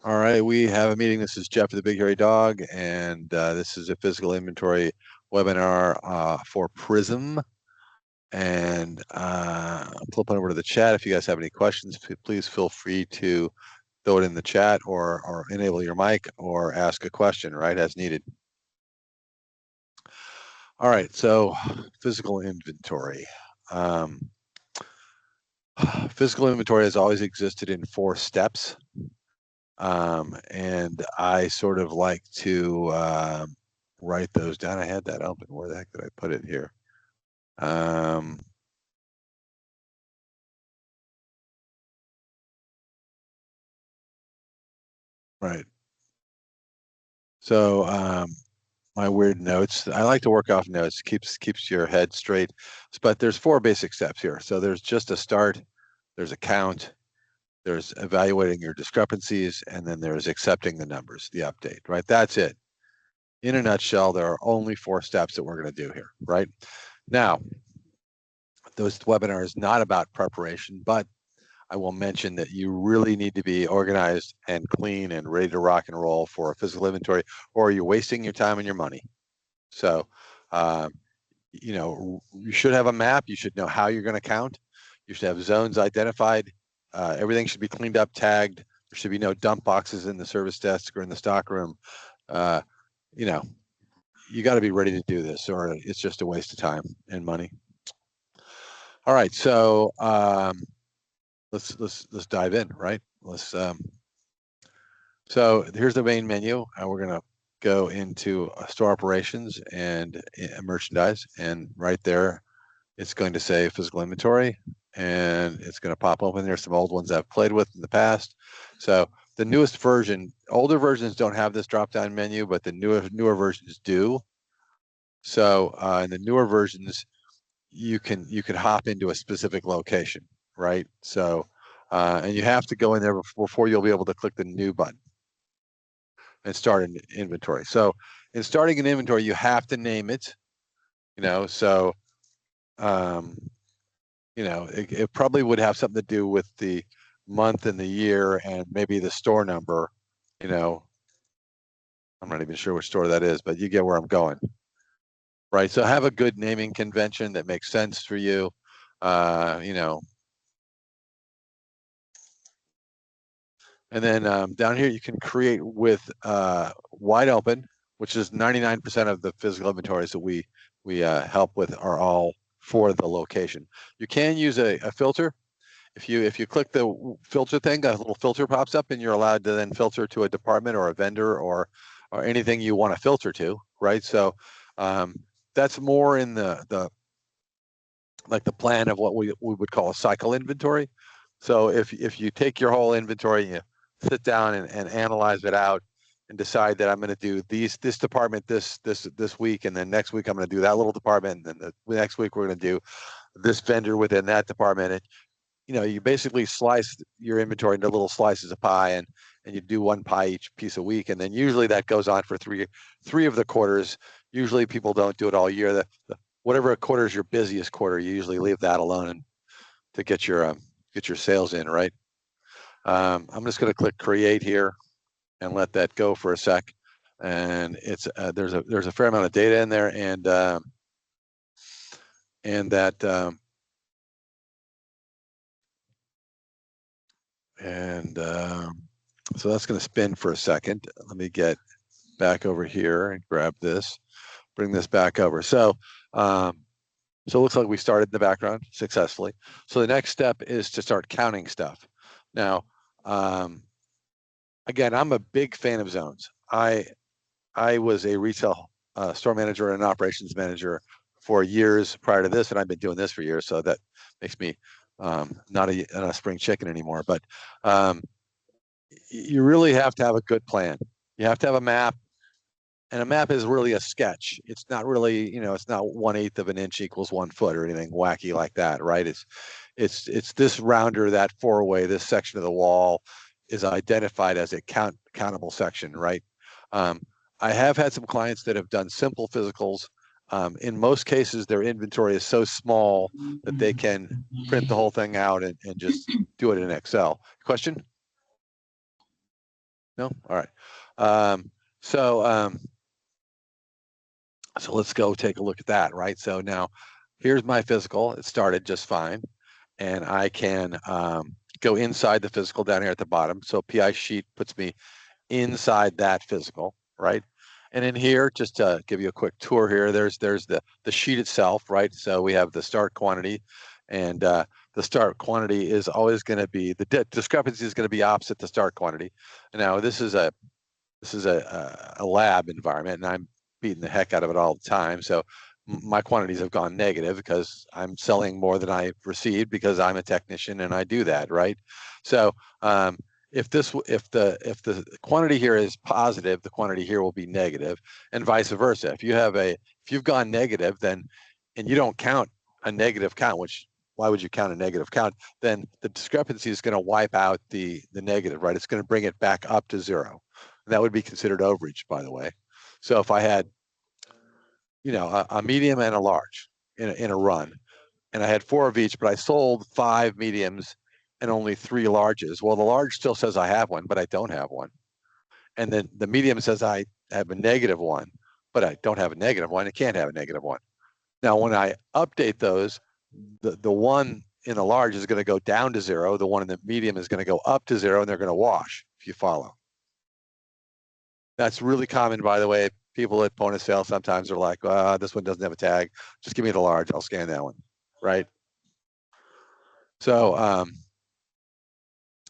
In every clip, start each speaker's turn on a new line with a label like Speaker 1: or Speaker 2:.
Speaker 1: All right, we have a meeting. This is Jeff the Big Hairy Dog, and this is a physical inventory webinar for PRISM. And I'm flipping over to the chat. If you guys have any questions, please feel free to throw it in the chat or enable your mic or ask a question, right, as needed. All right, so physical inventory. Physical inventory has always existed in 4 steps. And I sort of like to write those down. I had that open. Where the heck did I put it here? Right. So my weird notes. I like to work off notes. Keeps your head straight. But there's 4 basic steps here. So there's just a start. There's a count. There's evaluating your discrepancies, and then there's accepting the numbers, the update. Right. That's it. In a nutshell, there are only 4 steps that we're going to do here. Right. Now, this webinar is not about preparation, but I will mention that you really need to be organized and clean and ready to rock and roll for a physical inventory, or you're wasting your time and your money. So, you should have a map. You should know how you're going to count. You should have zones identified. Everything should be cleaned up, tagged. There should be no dump boxes in the service desk or in the stock room. You know, you got to be ready to do this, or it's just a waste of time and money. All right, so let's dive in, right? So here's the main menu. We're gonna go into store operations and merchandise, and right there, it's going to say physical inventory, and it's going to pop open. There's some old ones I've played with in the past. So the newest version, older versions don't have this drop-down menu, but the newer versions do. So in the newer versions, you can hop into a specific location, right? So and you have to go in there before you'll be able to click the new button and start an inventory. So in starting an inventory, you have to name it, so it probably would have something to do with the month and the year and maybe the store number. I'm not even sure which store that is, but you get where I'm going, right? So have a good naming convention that makes sense for you. And then down here, you can create with wide open, which is 99% of the physical inventories that we help with are all for the location. You can use a filter. If you click the filter thing, a little filter pops up, and you're allowed to then filter to a department or a vendor or anything you want to filter to, right? So that's more in the plan of what we would call a cycle inventory. So if you take your whole inventory and you sit down and analyze it out and decide that I'm going to do this department this week, and then next week I'm going to do that little department, and then the next week we're going to do this vendor within that department. And you basically slice your inventory into little slices of pie, and you do one pie each piece a week, and then usually that goes on for three of the quarters. Usually people don't do it all year. Whatever quarter is your busiest quarter, you usually leave that alone and to get your sales in, right? I'm just going to click create here and let that go for a sec. And it's there's a fair amount of data in there, and that so that's going to spin for a second. Let me get back over here and grab this, bring this back over. So it looks like we started in the background successfully. So the next step is to start counting stuff. Now, again, I'm a big fan of zones. I was a retail store manager and an operations manager for years prior to this, and I've been doing this for years. So that makes me not a spring chicken anymore. But you really have to have a good plan. You have to have a map. And a map is really a sketch. It's not really, it's not 1/8 of an inch equals 1 foot or anything wacky like that, right? It's this rounder, that 4-way, this section of the wall is identified as a countable section, right? I have had some clients that have done simple physicals. In most cases, their inventory is so small that they can print the whole thing out and just do it in Excel. Question? No? All right. Um, so, um, so let's go take a look at that, right? So now here's my physical. It started just fine. And I can go inside the physical down here at the bottom. So PI sheet puts me inside that physical, right? And in here, just to give you a quick tour here, there's the sheet itself, right? So we have the start quantity, and the start quantity is always going to be, the discrepancy is going to be opposite the start quantity. Now this is a lab environment, and I'm beating the heck out of it all the time. So my quantities have gone negative because I'm selling more than I received because I'm a technician and I do that, right? So um, if the quantity here is positive, the quantity here will be negative, and vice versa. If you've gone negative, then and you don't count a negative count, which why would you count a negative count? Then the discrepancy is going to wipe out the negative, right? It's going to bring it back up to zero. And that would be considered overage, by the way. So if I had, a medium and a large in a run, and I had four of each, but I sold five mediums and only three larges. Well, the large still says I have one, but I don't have one. And then the medium says I have a negative one, but I don't have a negative one. I can't have a negative one. Now, when I update those, the one in the large is going to go down to zero. The one in the medium is going to go up to zero, and they're going to wash, if you follow. That's really common, by the way. People at point of sale sometimes are like, this one doesn't have a tag. Just give me the large. I'll scan that one, right? So,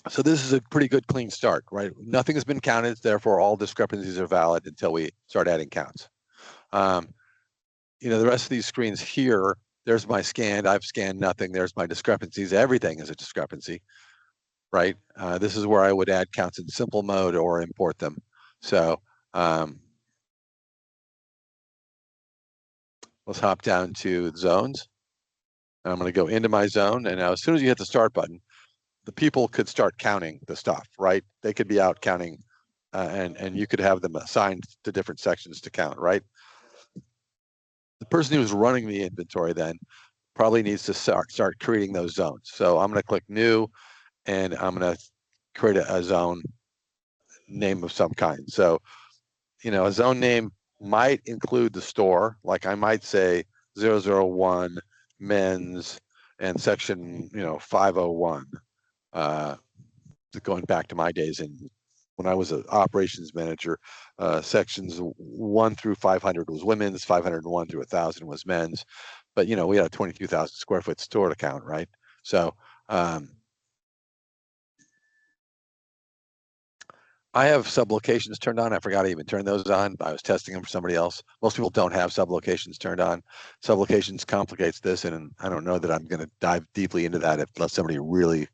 Speaker 1: so this is a pretty good clean start, right? Nothing has been counted, therefore all discrepancies are valid until we start adding counts. The rest of these screens here, there's my scanned. I've scanned nothing. There's my discrepancies. Everything is a discrepancy, right? This is where I would add counts in simple mode or import them. So let's hop down to zones. I'm going to go into my zone. And now as soon as you hit the start button, the people could start counting the stuff, right? They could be out counting and you could have them assigned to different sections to count, right? The person who's running the inventory then probably needs to start creating those zones. So I'm going to click new and I'm going to create a zone name of some kind. So, a zone name might include the store. Like I might say 001 men's and section, 501. Going back to my days when I was an operations manager, sections 1 through 500 was women's, 501 through 1,000 was men's. But we had a 22,000 square foot store to count, right? So I have sublocations turned on. I forgot to even turn those on. I was testing them for somebody else. Most people don't have sublocations turned on. Sublocations complicates this, and I don't know that I'm going to dive deeply into that unless somebody really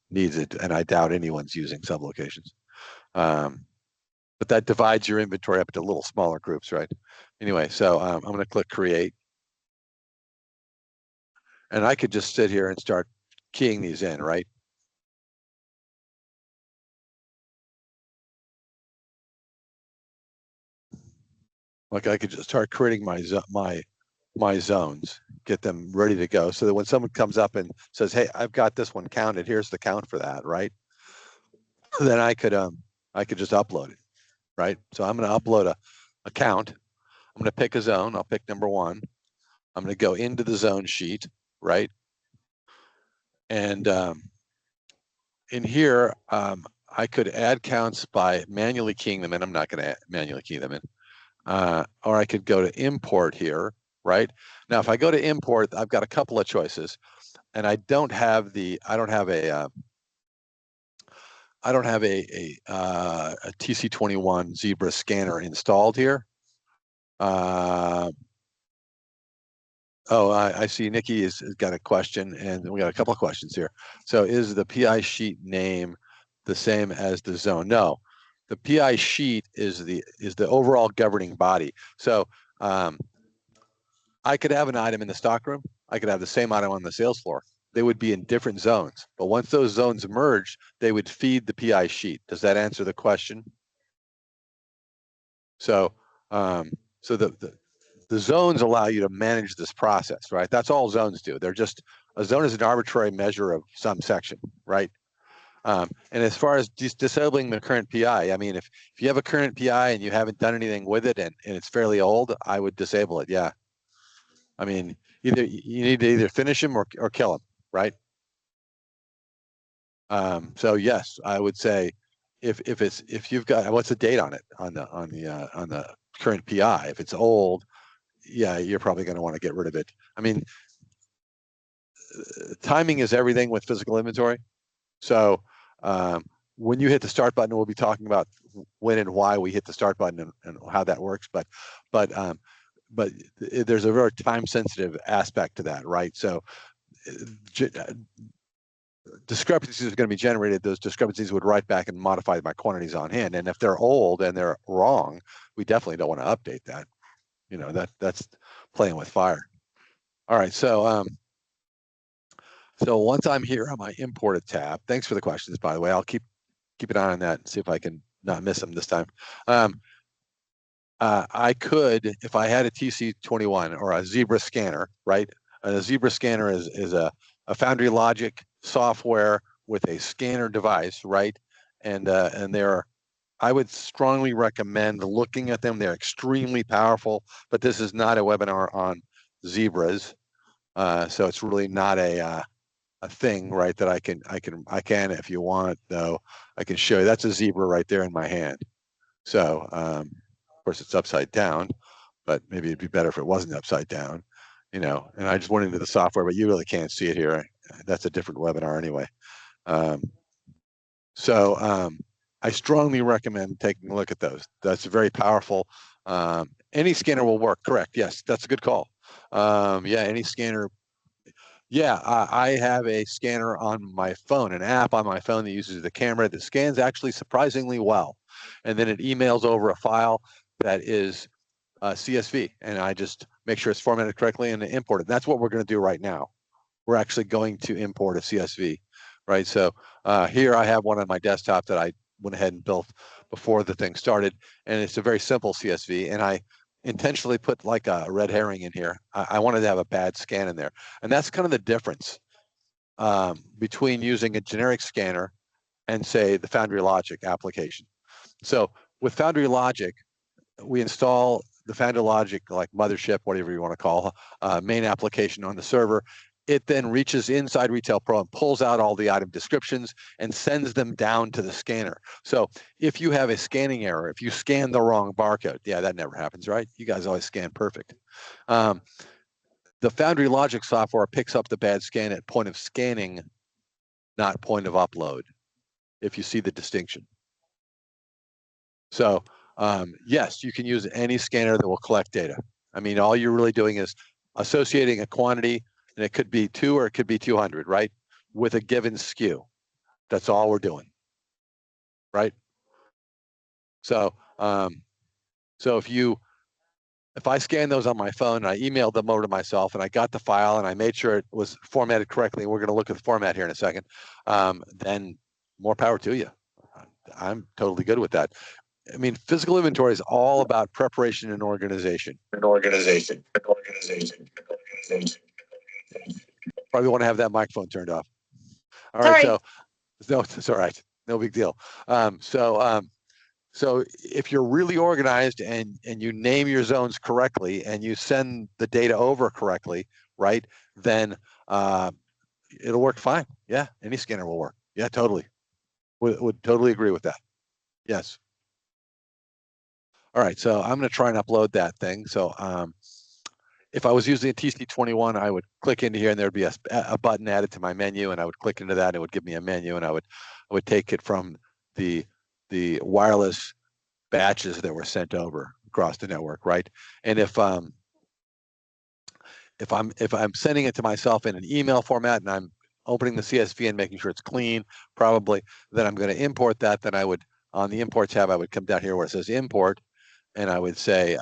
Speaker 1: needs it, and I doubt anyone's using sublocations. But that divides your inventory up into little smaller groups, right? Anyway, so I'm going to click create. And I could just sit here and start keying these in, right? Like I could just start creating my zones, get them ready to go, so that when someone comes up and says, "Hey, I've got this one counted. Here's the count for that," right? Then I could just upload it, right? So I'm going to upload a count. I'm going to pick a zone. I'll pick number 1. I'm going to go into the zone sheet, right? And in here, I could add counts by manually keying them in. I'm not going to manually key them in. Or I could go to import here, right? Now, if I go to import, I've got a couple of choices, and I don't have a TC21 Zebra scanner installed here. I see Nikki has got a question, and we got a couple of questions here. So, is the PI sheet name the same as the zone? No, the PI sheet is the overall governing body. So, I could have an item in the stockroom. I could have the same item on the sales floor. They would be in different zones, but once those zones merge, they would feed the PI sheet. Does that answer the question? So, so the zones allow you to manage this process, right? That's all zones do. They're just, a zone is an arbitrary measure of some section, right? And as far as disabling the current PI, I mean, if you have a current PI and you haven't done anything with it and it's fairly old, I would disable it. Yeah. I mean, either you need to either finish him or kill him, right? So yes, I would say if you've got what's the date on it on the current PI? If it's old, yeah, you're probably going to want to get rid of it. I mean, timing is everything with physical inventory. So when you hit the start button, we'll be talking about when and why we hit the start button and how that works. But um, but there's a very time sensitive aspect to that, right? So discrepancies are going to be generated. Those discrepancies would write back and modify my quantities on hand. And if they're old and they're wrong, we definitely don't want to update that. You know, that's playing with fire. All right, so once I'm here on my imported tab, thanks for the questions, by the way. I'll keep an eye on that and see if I can not miss them this time. I could, if I had a TC21 or a Zebra scanner, right? A Zebra scanner is a Foundry Logic software with a scanner device, right? And they're, I would strongly recommend looking at them. They're extremely powerful, but this is not a webinar on zebras, so it's really not a thing, right? That I can if you want, though. I can show you. That's a zebra right there in my hand. So of course it's upside down, but maybe it'd be better if it wasn't upside down, you know. And I just went into the software, but you really can't see it here. That's a different webinar anyway. Um, so I strongly recommend taking a look at those. That's very powerful. Any scanner will work. Correct. Yes, that's a good call. Yeah, any scanner. Yeah, I have a scanner on my phone, an app on my phone that uses the camera that scans actually surprisingly well. And then it emails over a file that is CSV. And I just make sure it's formatted correctly and import it. That's what we're going to do right now. We're actually going to import a CSV, right? So here I have one on my desktop that I went ahead and built before the thing started. And it's a very simple CSV. And I intentionally put like a red herring in here. I wanted to have a bad scan in there. And that's kind of the difference between using a generic scanner and say the Foundry Logic application. So with Foundry Logic, we install the Foundry Logic like mothership, whatever you want to call main application on the server. It then reaches inside Retail Pro and pulls out all the item descriptions and sends them down to the scanner. So if you have a scanning error, if you scan the wrong barcode, yeah, that never happens, right? You guys always scan perfect. The Foundry Logic software picks up the bad scan at point of scanning, not point of upload, if you see the distinction. So yes, you can use any scanner that will collect data. I mean, all you're really doing is associating a quantity, and it could be 2 or it could be 200, right? With a given SKU. That's all we're doing, right? So so if I scan those on my phone and I emailed them over to myself and I got the file and I made sure it was formatted correctly, and we're going to look at the format here in a second, then more power to you. I'm totally good with that. I mean, physical inventory is all about preparation and organization. Organization. Probably want to have that microphone turned off. All right, so no, it's all right. No big deal. So if you're really organized and you name your zones correctly and you send the data over correctly, right, then it'll work fine. Yeah, any scanner will work. Yeah, totally. Would totally agree with that. Yes. All right, so I'm going to try and upload that thing. So if I was using a TC21, I would click into here and there'd be a button added to my menu, and I would click into that and it would give me a menu, and I would take it from the wireless batches that were sent over across the network, right? And if I'm sending it to myself in an email format and I'm opening the CSV and making sure it's clean, probably, then I'm going to import that. Then I would, on the import tab, I would come down here where it says import, and I would say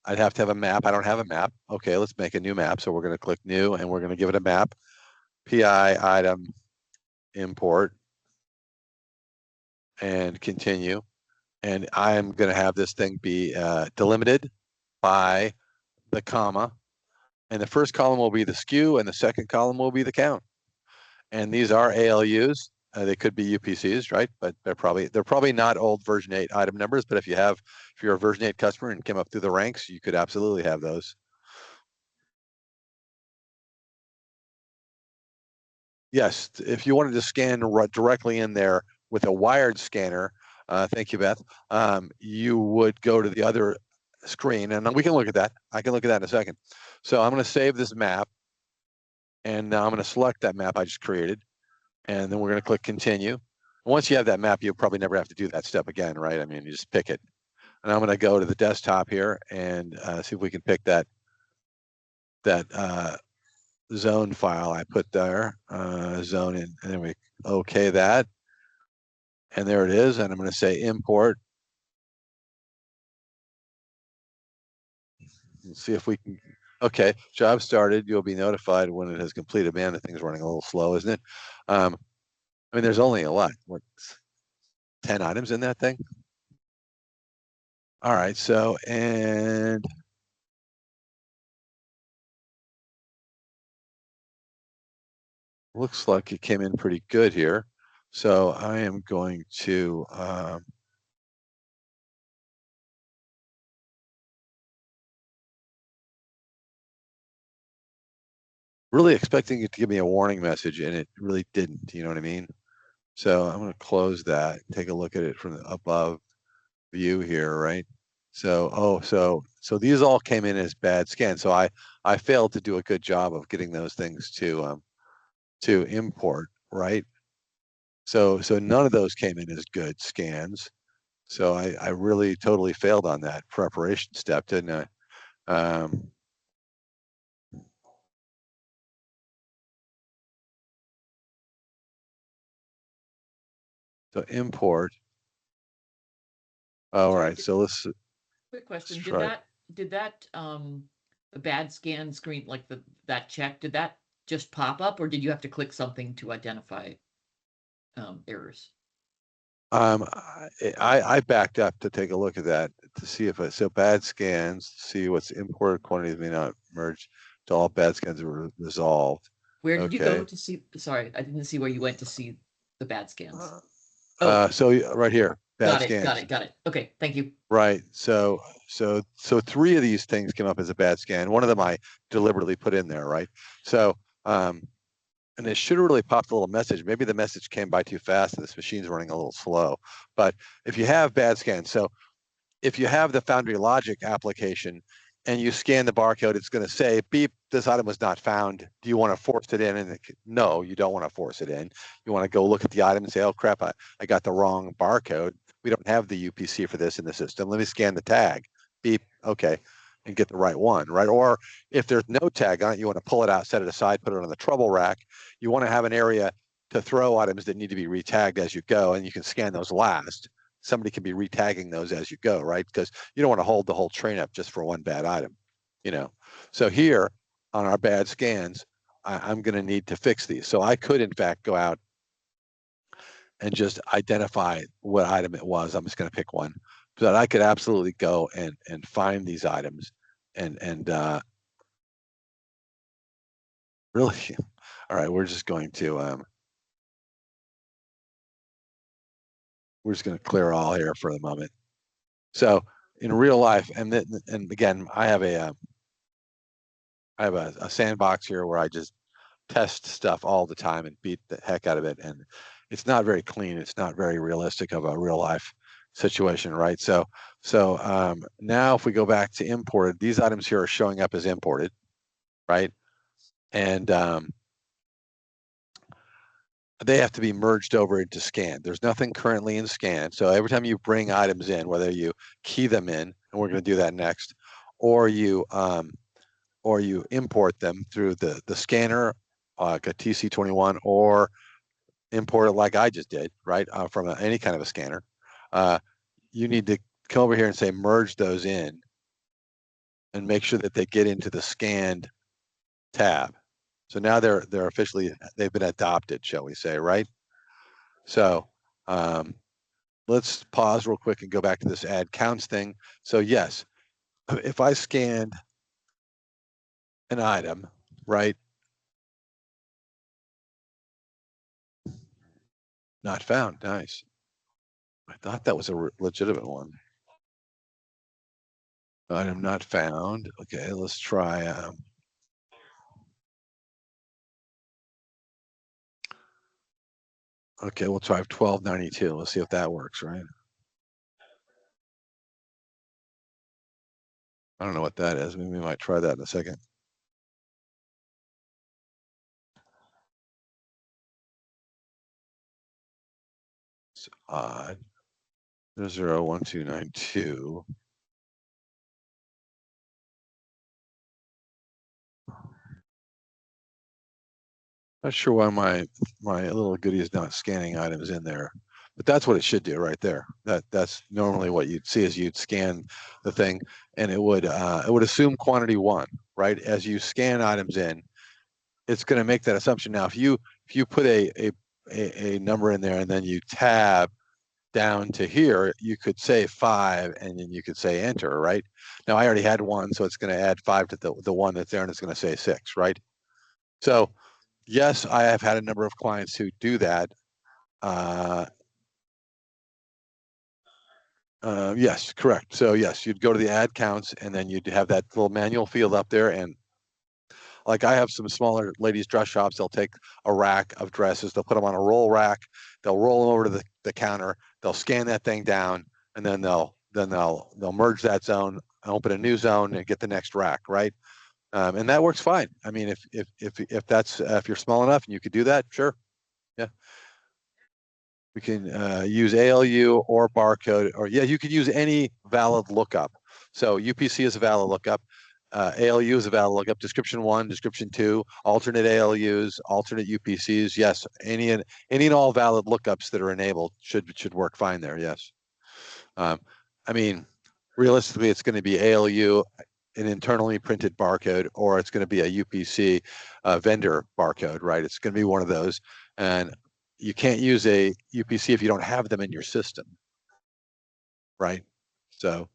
Speaker 1: I'd have to have a map. I don't have a map. Okay, let's make a new map. So we're going to click new and we're going to give it a map. PI item import and continue. And I'm going to have this thing be delimited by the comma. And the first column will be the SKU and the second column will be the count. And these are ALUs. They could be UPCs, right? But they're probably not old version 8 item numbers. But if you're a version 8 customer and came up through the ranks, you could absolutely have those. Yes, if you wanted to scan directly in there with a wired scanner, thank you, Beth. You would go to the other screen, and we can look at that. I can look at that in a second. So I'm going to save this map, and now I'm going to select that map I just created, and then we're going to click continue. Once you have that map, you'll probably never have to do that step again, right? I mean, you just pick it. And I'm going to go to the desktop here and see if we can pick that zone file I put there, zone in, and then we okay that. And there it is. And I'm going to say import. Let's see if we can. Okay, job started. You'll be notified when it has completed. Man, the thing's running a little slow, isn't it? I mean, there's only a lot. What, 10 items in that thing? All right. So, and looks like it came in pretty good here. So I am going to really expecting it to give me a warning message, and it really didn't. You know what I mean? So I'm going to close that, take a look at it from the above view here, right? So, so these all came in as bad scans. So I failed to do a good job of getting those things to import, right? So none of those came in as good scans. So I really totally failed on that preparation step, didn't I? So import. All
Speaker 2: Sorry,
Speaker 1: right. So
Speaker 2: quick
Speaker 1: let's
Speaker 2: question.
Speaker 1: try.
Speaker 2: Did that the bad scan screen, like that check, did that just pop up, or did you have to click something to identify errors?
Speaker 1: I backed up to take a look at that to see if so bad scans, see what's imported quantities may not merge to all bad scans are resolved.
Speaker 2: Where did you go
Speaker 1: Okay.
Speaker 2: to see? Sorry, I didn't see where you went to see the bad scans.
Speaker 1: Uh,
Speaker 2: Oh,
Speaker 1: so right here, bad
Speaker 2: got it, got
Speaker 1: scans.
Speaker 2: it, got it. Okay, thank you.
Speaker 1: Right. So three of these things came up as a bad scan. One of them I deliberately put in there, right? So and it should have really popped a little message. Maybe the message came by too fast and this machine's running a little slow. But if you have bad scans, so if you have the Foundry Logic application and you scan the barcode, it's going to say, beep, this item was not found. Do you want to force it in? And no, you don't want to force it in. You want to go look at the item and say, oh, crap, I got the wrong barcode. We don't have the UPC for this in the system. Let me scan the tag. Beep, okay, and get the right one, right? Or if there's no tag on it, you want to pull it out, set it aside, put it on the trouble rack. You want to have an area to throw items that need to be retagged as you go, and you can scan those last. Somebody can be retagging those as you go, right? Because you don't want to hold the whole train up just for one bad item, you know. So here on our bad scans, I'm going to need to fix these. So I could, in fact, go out and just identify what item it was. I'm just going to pick one, but I could absolutely go and find these items and really. All right, we're just going to we're just going to clear all here for the moment. So in real life, and again, I have a sandbox here where I just test stuff all the time and beat the heck out of it. And it's not very clean. It's not very realistic of a real life situation, right? So now if we go back to imported, these items here are showing up as imported, right? And they have to be merged over into scan. There's nothing currently in scan. So every time you bring items in, whether you key them in, and we're going to do that next, or you import them through the scanner, like a TC21, or import it like I just did, right, from any kind of a scanner. You need to come over here and say merge those in and make sure that they get into the scanned tab. So now they're officially, they've been adopted, shall we say, right? So um, let's pause real quick and go back to this add counts thing. So yes, if I scanned an item, right, Not found. Nice. I thought that was a legitimate one. Item not found. Okay, let's try. Okay, we'll try 1292. Let's see if that works, right? I don't know what that is. Maybe we might try that in a second. It's odd. 001292. Not sure why my little goodie is not scanning items in there, but that's what it should do right there. That's normally what you'd see is you'd scan the thing, and it would assume quantity one, right? As you scan items in, it's going to make that assumption. Now, if you put a number in there and then you tab down to here, you could say 5 and then you could say enter, right? Now I already had 1, so it's going to add 5 to the one that's there and it's going to say 6, right? So yes, I have had a number of clients who do that. Uh, yes, correct. So yes, you'd go to the ad counts and then you'd have that little manual field up there. And like I have some smaller ladies dress shops, they'll take a rack of dresses, they'll put them on a roll rack, they'll roll them over to the counter, they'll scan that thing down, and then they'll merge that zone, open a new zone, and get the next rack, right? And that works fine. I mean, if that's if you're small enough and you could do that, sure, yeah. We can use ALU or barcode, or yeah, you could use any valid lookup. So UPC is a valid lookup. ALU is a valid lookup. Description 1, description 2, alternate ALUs, alternate UPCs. Yes, any and all valid lookups that are enabled should work fine there. Yes. I mean, realistically, it's going to be ALU, an internally printed barcode, or it's going to be a UPC vendor barcode, right? It's going to be one of those. And you can't use a UPC if you don't have them in your system, right? So,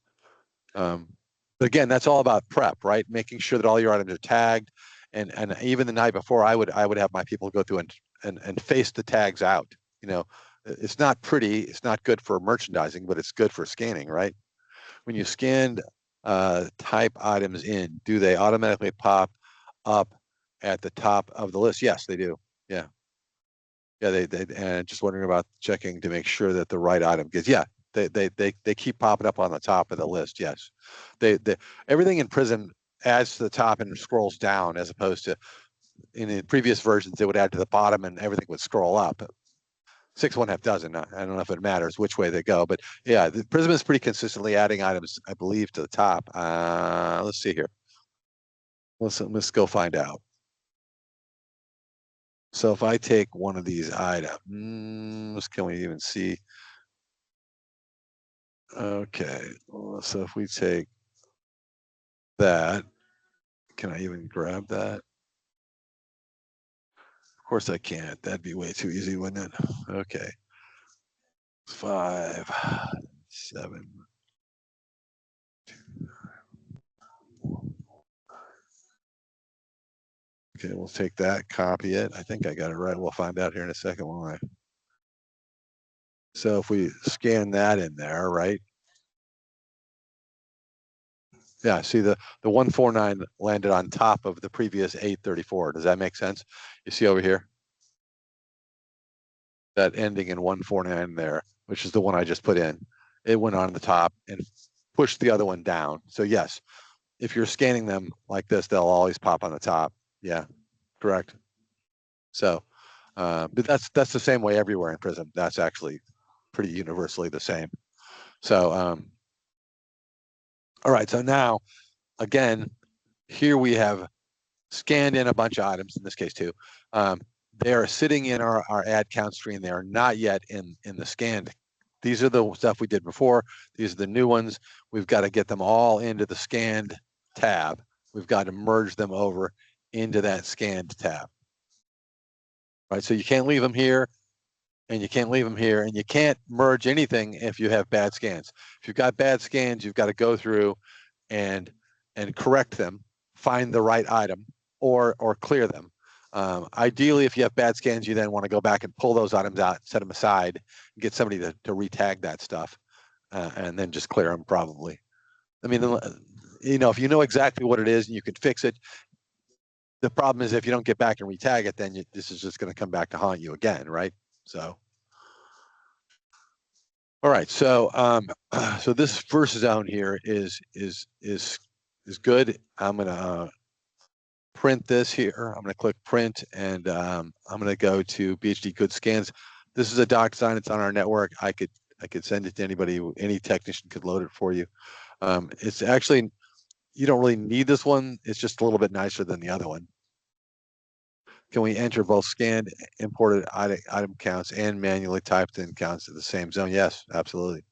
Speaker 1: but again, that's all about prep, right? Making sure that all your items are tagged, and even the night before, I would have my people go through and face the tags out. You know, it's not pretty, it's not good for merchandising, but it's good for scanning, right? When you scanned type items in, do they automatically pop up at the top of the list? Yes, they do. Yeah. Yeah, they and just wondering about checking to make sure that the right item gets. Yeah, they keep popping up on the top of the list. Yes, they everything in PRISM adds to the top and scrolls down, as opposed to in the previous versions it would add to the bottom and everything would scroll up. 6.5 doesn't. I don't know if it matters which way they go, but yeah, the PRISM is pretty consistently adding items, I believe, to the top. Let's see here. Let's go find out. So if I take one of these items, can we even see? Okay, so if we take that, can I even grab that? Of course I can't. That'd be way too easy, wouldn't it? Okay. 5, 7. Okay, we'll take that, copy it. I think I got it right. We'll find out here in a second, won't I? So if we scan that in there, right? Yeah, see the 149 landed on top of the previous 834. Does that make sense? You see over here? That ending in 149 there, which is the one I just put in. It went on the top and pushed the other one down. So yes, if you're scanning them like this, they'll always pop on the top. Yeah, correct. So, but that's the same way everywhere in PRISM. That's actually pretty universally the same. So, all right. So now, again, here we have scanned in a bunch of items, in this case too. They are sitting in our ad count screen. They are not yet in the scanned. These are the stuff we did before. These are the new ones. We've got to get them all into the scanned tab. We've got to merge them over into that scanned tab. Right, so you can't leave them here and you can't leave them here and you can't merge anything if you have bad scans. If you've got bad scans, you've got to go through and correct them, find the right item or clear them. Ideally, if you have bad scans, you then want to go back and pull those items out, set them aside, and get somebody to retag that stuff, and then just clear them probably. I mean, if you know exactly what it is and you can fix it, the problem is if you don't get back and retag it, then this is just going to come back to haunt you again, right? So, all right. So, so this first zone here is good. I'm going to print this here. I'm going to click print, and I'm going to go to BHD Good Scans. This is a doc sign. It's on our network. I could send it to anybody. Any technician could load it for you. It's actually, you don't really need this one. It's just a little bit nicer than the other one. Can we enter both scanned, imported item counts and manually typed in counts to the same zone? Yes, absolutely.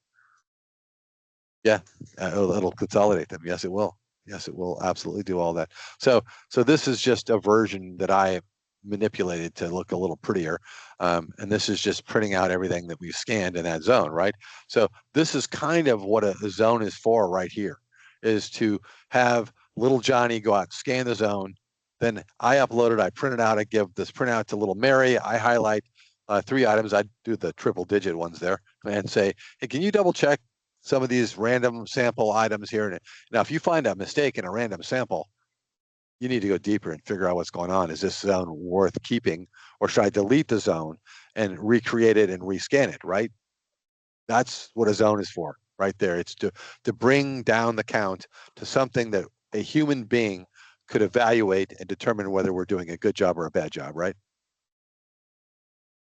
Speaker 1: Yeah, it'll consolidate them. Yes, it will. Yes, it will absolutely do all that. So this is just a version that I manipulated to look a little prettier. And this is just printing out everything that we've scanned in that zone, right? So this is kind of what a zone is for right here, is to have little Johnny go out, scan the zone. Then I upload it, I print it out, I give this printout to little Mary, I highlight 3 items, I do the triple digit ones there, and say, hey, can you double check some of these random sample items here? Now, if you find a mistake in a random sample, you need to go deeper and figure out what's going on. Is this zone worth keeping, or should I delete the zone and recreate it and rescan it, right? That's what a zone is for right there. It's to bring down the count to something that a human being could evaluate and determine whether we're doing a good job or a bad job, right?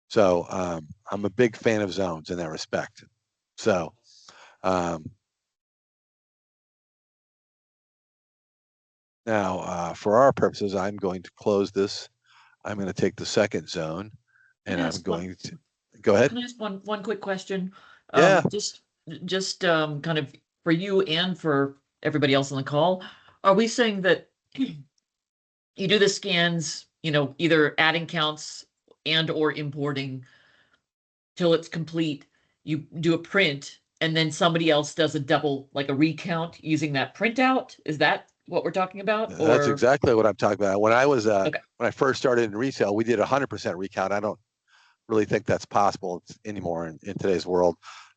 Speaker 1: So I'm a big fan of zones in that respect. So now for our purposes, I'm going to close this. I'm going to take the second zone, and I'm going to go ahead.
Speaker 2: Can I ask one quick question?
Speaker 1: Yeah.
Speaker 2: Just kind of for you and for everybody else on the call, are we saying that you do the scans, either adding counts and or importing till it's complete, you do a print, and then somebody else does a double, like a recount using that printout? Is that what we're talking about?
Speaker 1: That's
Speaker 2: Or
Speaker 1: exactly what I'm talking about. When I was
Speaker 2: okay,
Speaker 1: when I first started in retail, we did 100% recount. I don't really think that's possible anymore in today's world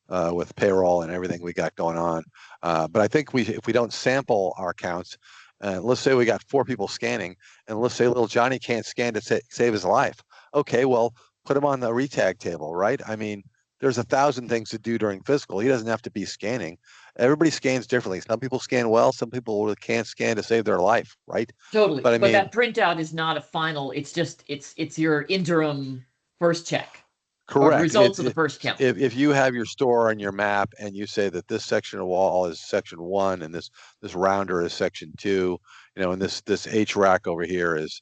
Speaker 1: with payroll and everything we got going on. But I think if we don't sample our counts, let's say we got 4 people scanning, and let's say little Johnny can't scan to save his life. Okay, well, put him on the retag table, right? I mean, there's 1,000 things to do during physical. He doesn't have to be scanning. Everybody scans differently. Some people scan well. Some people can't scan to save their life, right?
Speaker 2: totally.
Speaker 1: But I
Speaker 2: But
Speaker 1: mean,
Speaker 2: that printout is not a final. It's just it's your interim first check or
Speaker 1: correct.
Speaker 2: results of the first count.
Speaker 1: If you have your store and your map and you say that this section of wall is section 1 and this rounder is section 2, and this H rack over here is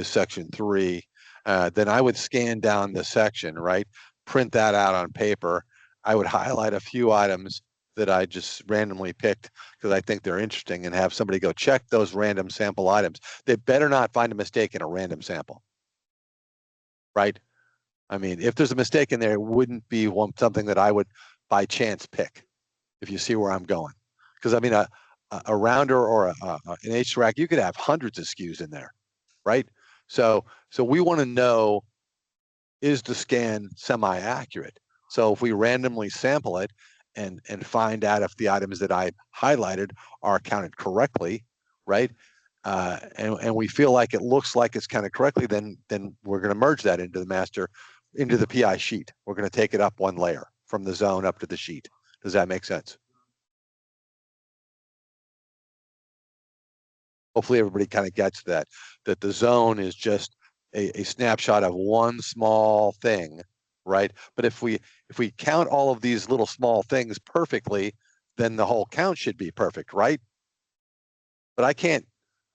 Speaker 1: section 3, then I would scan down the section, right? Print that out on paper. I would highlight a few items that I just randomly picked because I think they're interesting, and have somebody go check those random sample items. They better not find a mistake in a random sample, right? I mean, if there's a mistake in there, it wouldn't be something that I would by chance pick, if you see where I'm going. Because I mean, a rounder or an H rack, you could have hundreds of SKUs in there, right? So we want to know, is the scan semi-accurate? So if we randomly sample it and find out if the items that I highlighted are counted correctly, right? And we feel like it looks like it's counted correctly, then we're going to merge that into the master, into the PI sheet. We're going to take it up one layer from the zone up to the sheet. Does that make sense? Hopefully everybody kind of gets that the zone is just a snapshot of one small thing, right? But if we count all of these little small things perfectly, then the whole count should be perfect, right? But I can't,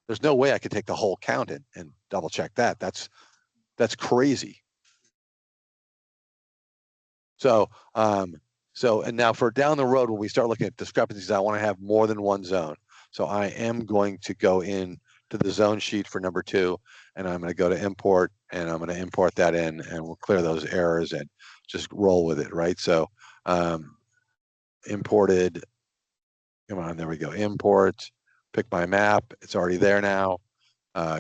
Speaker 1: there's no way I could take the whole count and double check that. That's crazy. So and now for down the road, when we start looking at discrepancies, I want to have more than one zone. So I am going to go in to the zone sheet for number 2, and I'm going to go to import, and I'm going to import that in, and we'll clear those errors and just roll with it, right? So imported, come on, there we go, import, pick my map, it's already there now.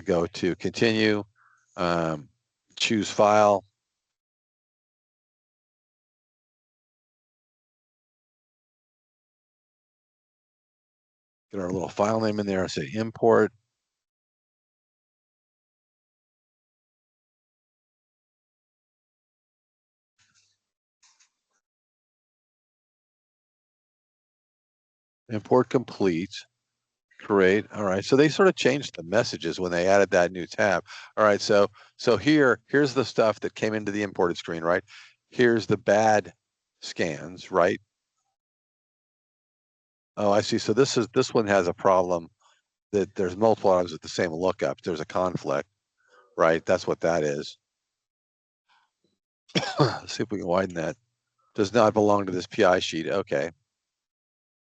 Speaker 1: Go to continue, Choose file. Get our little file name in there. Say import. Import complete. Great. All right. So they sort of changed the messages when they added that new tab. All right. So here's the stuff that came into the imported screen, right? Here's the bad scans, right? Oh, I see. So this one has a problem that there's multiple items with the same lookup. There's a conflict, right? That's what that is. Let's see if we can widen that. Does not belong to this PI sheet. Okay.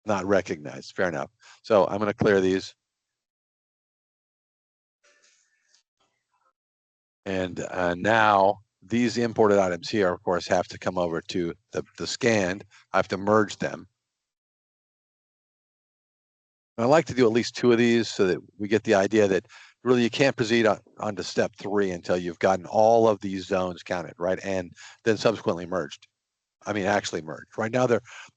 Speaker 1: Not recognized. Fair enough. So I'm going to clear these. And now these imported items here, of course, have to come over to the scanned. I have to merge them. And I like to do at least 2 of these so that we get the idea that really you can't proceed on to step 3 until you've gotten all of these zones counted, right? And then subsequently merged. I mean, actually merged. Right now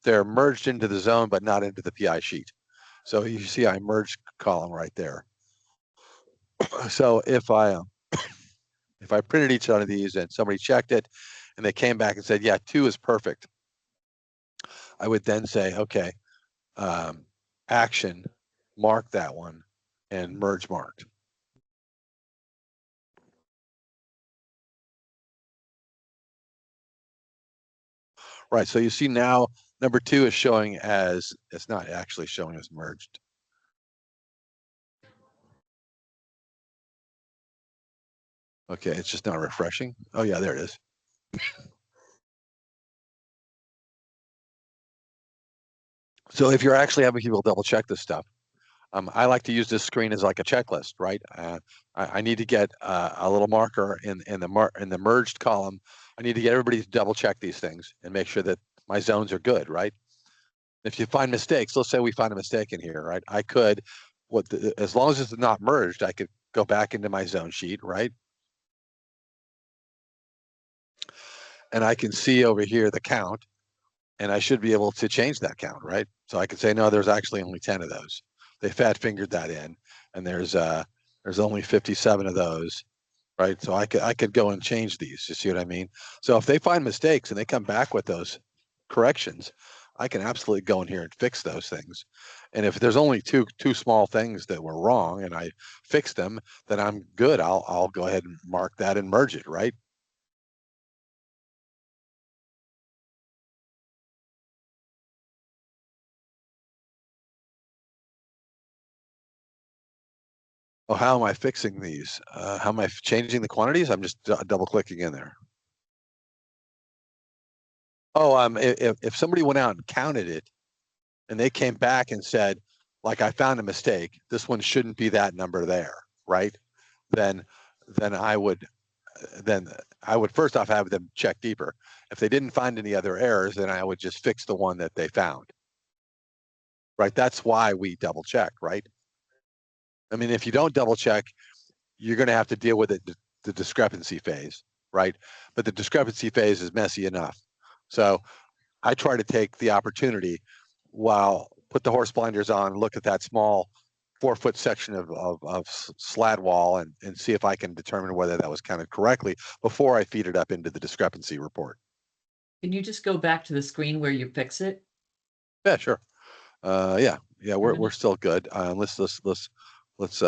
Speaker 1: they're merged into the zone, but not into the PI sheet. So you see I merged column right there. So if I printed each one of these and somebody checked it and they came back and said, yeah, 2 is perfect, I would then say, okay, action, mark that one and merge marked. Right. So you see now number 2 is showing as, it's not actually showing as merged. Okay, it's just not refreshing. Oh yeah, there it is. So if you're actually having people double check this stuff, I like to use this screen as like a checklist, right? I need to get a little marker in the merged column. I need to get everybody to double check these things and make sure that my zones are good, right? If you find mistakes, let's say we find a mistake in here, right? I could, as long as it's not merged, I could go back into my zone sheet, right? And I can see over here the count, and I should be able to change that count, right? So I could say, no, there's actually only 10 of those. They fat fingered that in, and there's only 57 of those, right? So I could go and change these. You see what I mean? So if they find mistakes and they come back with those corrections, I can absolutely go in here and fix those things. And if there's only two small things that were wrong and I fix them, then I'm good. I'll go ahead and mark that and merge it, right? Oh, how am I fixing these? How am I changing the quantities? I'm just double clicking in there. Oh, if somebody went out and counted it and they came back and said, like, I found a mistake, this one shouldn't be that number there, right? Then, then I would, then I would first off have them check deeper. If they didn't find any other errors, then I would just fix the one that they found, right? That's why we double check, right? I mean, if you don't double check, you're going to have to deal with it, the discrepancy phase, right? But the discrepancy phase is messy enough. So I try to take the opportunity while put the horse blinders on, look at that small 4-foot section of slat wall and see if I can determine whether that was counted correctly before I feed it up into the discrepancy report.
Speaker 2: Can you just go back to the screen where you fix it?
Speaker 1: Yeah, sure. Yeah, we're still good. Let's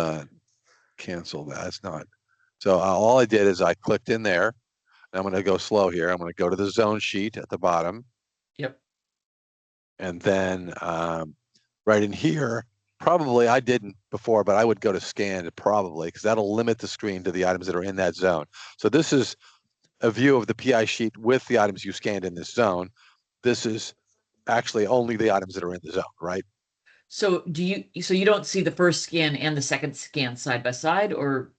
Speaker 1: cancel that. It's not. So all I did is I clicked in there. I'm going to go slow here. I'm going to go to the zone sheet at the bottom.
Speaker 2: Yep.
Speaker 1: And then right in here, probably I didn't before, but I would go to scan probably because that'll limit the screen to the items that are in that zone. So this is a view of the PI sheet with the items you scanned in this zone. This is actually only the items that are in the zone, right?
Speaker 2: So you don't see the first scan and the second scan side by side, or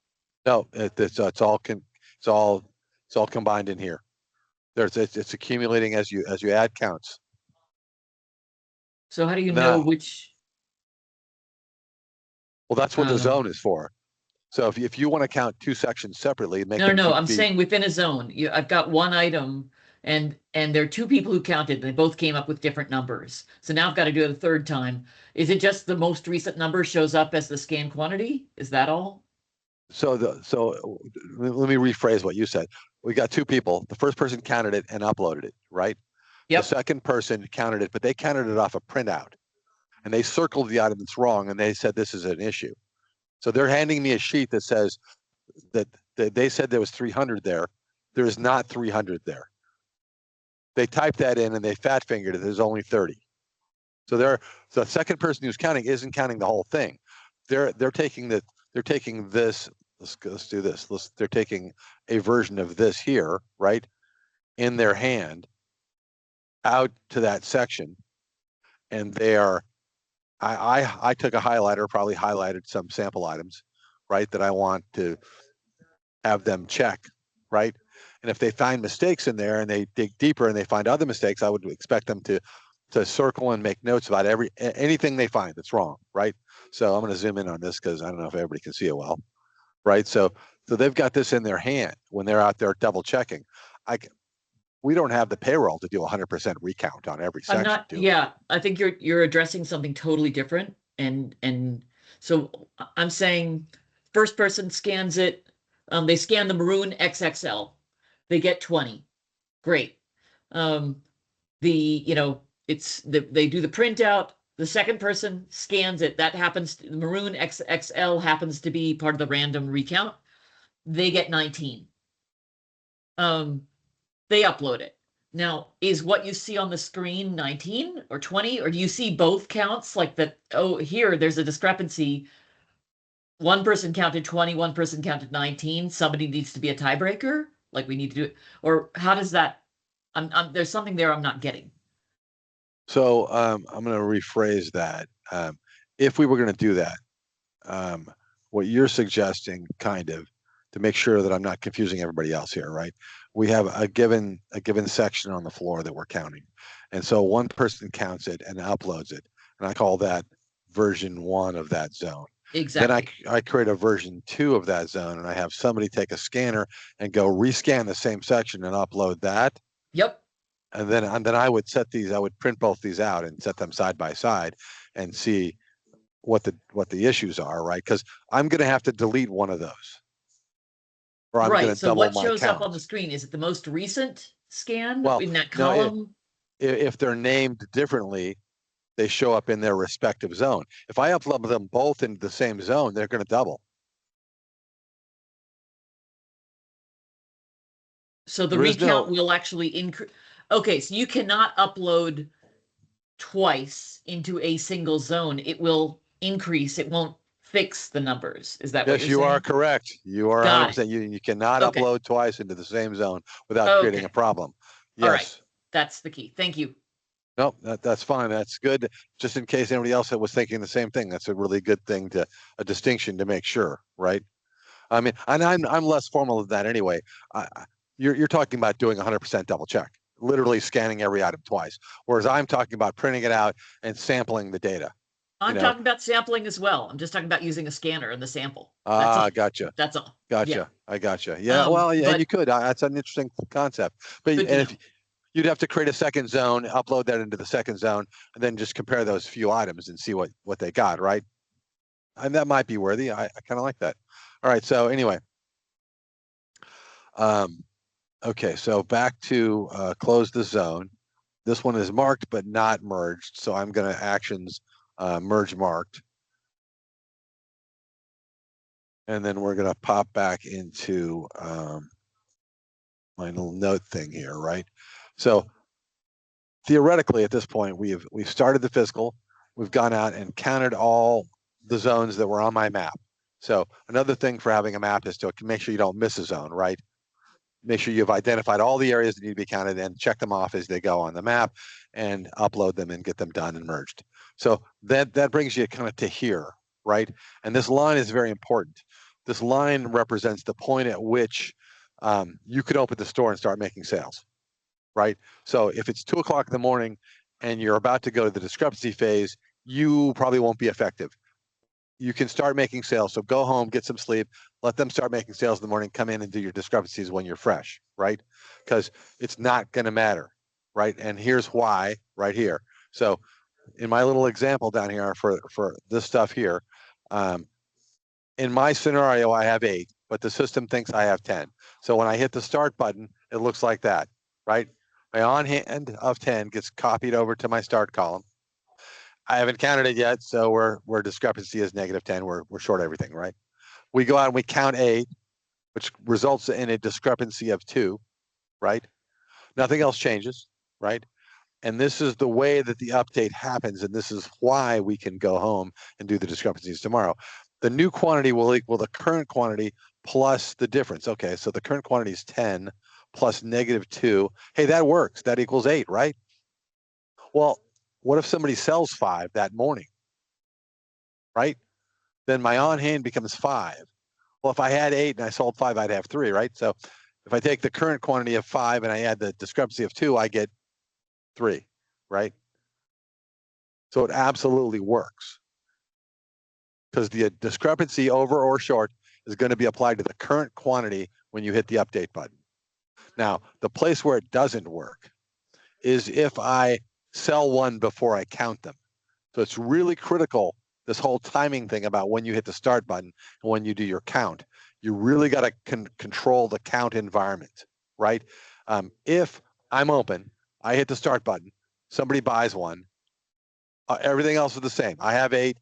Speaker 1: No, it's all combined in here. It's accumulating as you add counts.
Speaker 2: so how do you
Speaker 1: And
Speaker 2: know
Speaker 1: then
Speaker 2: which
Speaker 1: well, that's what the
Speaker 2: um
Speaker 1: zone is for. So if you want to count two sections separately, make
Speaker 2: No,
Speaker 1: them
Speaker 2: no,
Speaker 1: two
Speaker 2: I'm
Speaker 1: be.
Speaker 2: saying within a zone. I've got one item and there are two people who counted. They both came up with different numbers. So now I've got to do it a third time. Is it just the most recent number shows up as the scan quantity? Is that all?
Speaker 1: So let me rephrase what you said. We got two people. The first person counted it and uploaded it, right? The
Speaker 2: Yep.
Speaker 1: second person counted it, but they counted it off a printout and they circled the item that's wrong and they said this is an issue. So they're handing me a sheet that says that they said there was 300 there. There is not 300 there. They typed that in and they fat fingered it. There's only 30. So the second person who's counting isn't counting the whole thing. They're taking this. Let's do this. They're taking a version of this here, right, in their hand out to that section, and they are. I took a highlighter, probably highlighted some sample items, right, that I want to have them check, right? And if they find mistakes in there and they dig deeper and they find other mistakes, I would expect them to circle and make notes about anything they find that's wrong, right? So I'm going to zoom in on this because I don't know if everybody can see it well, right? So they've got this in their hand when they're out there double checking. I we don't have the payroll to do 100% recount on every
Speaker 2: I'm
Speaker 1: section,
Speaker 2: not,
Speaker 1: do we?
Speaker 2: yeah, I think you're addressing something totally different. And so I'm saying first person scans it, they scan the maroon XXL. They get 20. Great. Um, they do the printout. The second person scans it. That happens, the maroon XXL happens to be part of the random recount. They get 19. Um, they upload it. Now, is what you see on the screen 19 or 20, or do you see both counts like that? Oh, here there's a discrepancy. One person counted 20, one person counted 19. Somebody needs to be a tiebreaker. Like we need to do it, or how does that? There's something there I'm not getting.
Speaker 1: So I'm going to rephrase that. If we were going to do that, um, what you're suggesting, kind of, to make sure that I'm not confusing everybody else here, right? We have a given section on the floor that we're counting, and so one person counts it and uploads it, and I call that version one of that zone. Then I
Speaker 2: Exactly.
Speaker 1: I create a version two of that zone, and I have somebody take a scanner and go rescan the same section and upload that.
Speaker 2: Yep.
Speaker 1: And then I would print both these out and set them side by side and see what the issues are, right? Because I'm going to have to delete one of those, or I'm going
Speaker 2: Right.
Speaker 1: to
Speaker 2: So
Speaker 1: double
Speaker 2: what
Speaker 1: my
Speaker 2: shows up on
Speaker 1: count.
Speaker 2: the screen? Is it the most recent scan
Speaker 1: Well,
Speaker 2: in that
Speaker 1: no,
Speaker 2: column?
Speaker 1: if they're named differently, they show up in their respective zone. If I upload them both into the same zone, they're going to double.
Speaker 2: So the
Speaker 1: There is
Speaker 2: recount
Speaker 1: no
Speaker 2: will actually increase. Okay, so you cannot upload twice into a single zone. It will increase. It won't fix the numbers. Is that what
Speaker 1: Yes,
Speaker 2: you're
Speaker 1: you are
Speaker 2: saying?
Speaker 1: correct. You are
Speaker 2: Got it.
Speaker 1: 100%. You cannot
Speaker 2: Okay.
Speaker 1: upload twice into the same zone without creating a
Speaker 2: Okay.
Speaker 1: problem.
Speaker 2: All right.
Speaker 1: Yes.
Speaker 2: That's the key. Thank you.
Speaker 1: Nope, that's fine. That's good. Just in case anybody else was thinking the same thing, that's a really good thing a distinction to make sure, right? I mean, and I'm less formal than that anyway. I, you're talking about doing 100% double check, literally scanning every item twice, whereas I'm talking about printing it out and sampling the data. You
Speaker 2: I'm
Speaker 1: know,
Speaker 2: talking about sampling as well. I'm just talking about using a scanner in the sample. That's all.
Speaker 1: gotcha,
Speaker 2: That's all. Yeah.
Speaker 1: I gotcha. Yeah, well, yeah, and you
Speaker 2: But
Speaker 1: could. That's an interesting concept. But
Speaker 2: good to
Speaker 1: and
Speaker 2: know.
Speaker 1: if you'd have to create a second zone, upload that into the second zone, and then just compare those few items and see what they got, right? And that might be worthy. I kind of like that. All right. So anyway, um, okay. So back to close the zone. This one is marked but not merged. So I'm going to actions merge marked. And then we're going to pop back into my little note thing here, right? So theoretically, at this point, we've started the fiscal. We've gone out and counted all the zones that were on my map. So another thing for having a map is to make sure you don't miss a zone, right? Make sure you've identified all the areas that need to be counted and check them off as they go on the map and upload them and get them done and merged. So that brings you kind of to here, right? And this line is very important. This line represents the point at which you could open the store and start making sales, right? So if it's 2 o'clock in the morning and you're about to go to the discrepancy phase, you probably won't be effective. you can start making sales. So go home, get some sleep, let them start making sales in the morning, come in and do your discrepancies when you're fresh, right? Because it's not going to matter, right? And here's why right here. So in my little example down here for this stuff here, um, in my scenario, I have 8, but the system thinks I have 10. So when I hit the start button, it looks like that, right? My on hand of 10 gets copied over to my start column. I haven't counted it yet, so we're discrepancy is -10. We're short everything, right? We go out and we count 8, which results in a discrepancy of 2, right? Nothing else changes, right? And this is the way that the update happens, and this is why we can go home and do the discrepancies tomorrow. The new quantity will equal the current quantity plus the difference. Okay, so the current quantity is 10 plus -2. Hey, that works. That equals 8, right? Well, what if somebody sells 5 that morning, right? Then my on hand becomes 5. Well, if I had 8 and I sold 5, I'd have 3, right? So if I take the current quantity of 5 and I add the discrepancy of 2, I get 3, right? So it absolutely works because the discrepancy over or short is going to be applied to the current quantity when you hit the update button. Now, the place where it doesn't work is if I sell one before I count them. So it's really critical, this whole timing thing about when you hit the start button and when you do your count. You really got to control the count environment, right? If I'm open, I hit the start button, somebody buys one, everything else is the same. I have 8,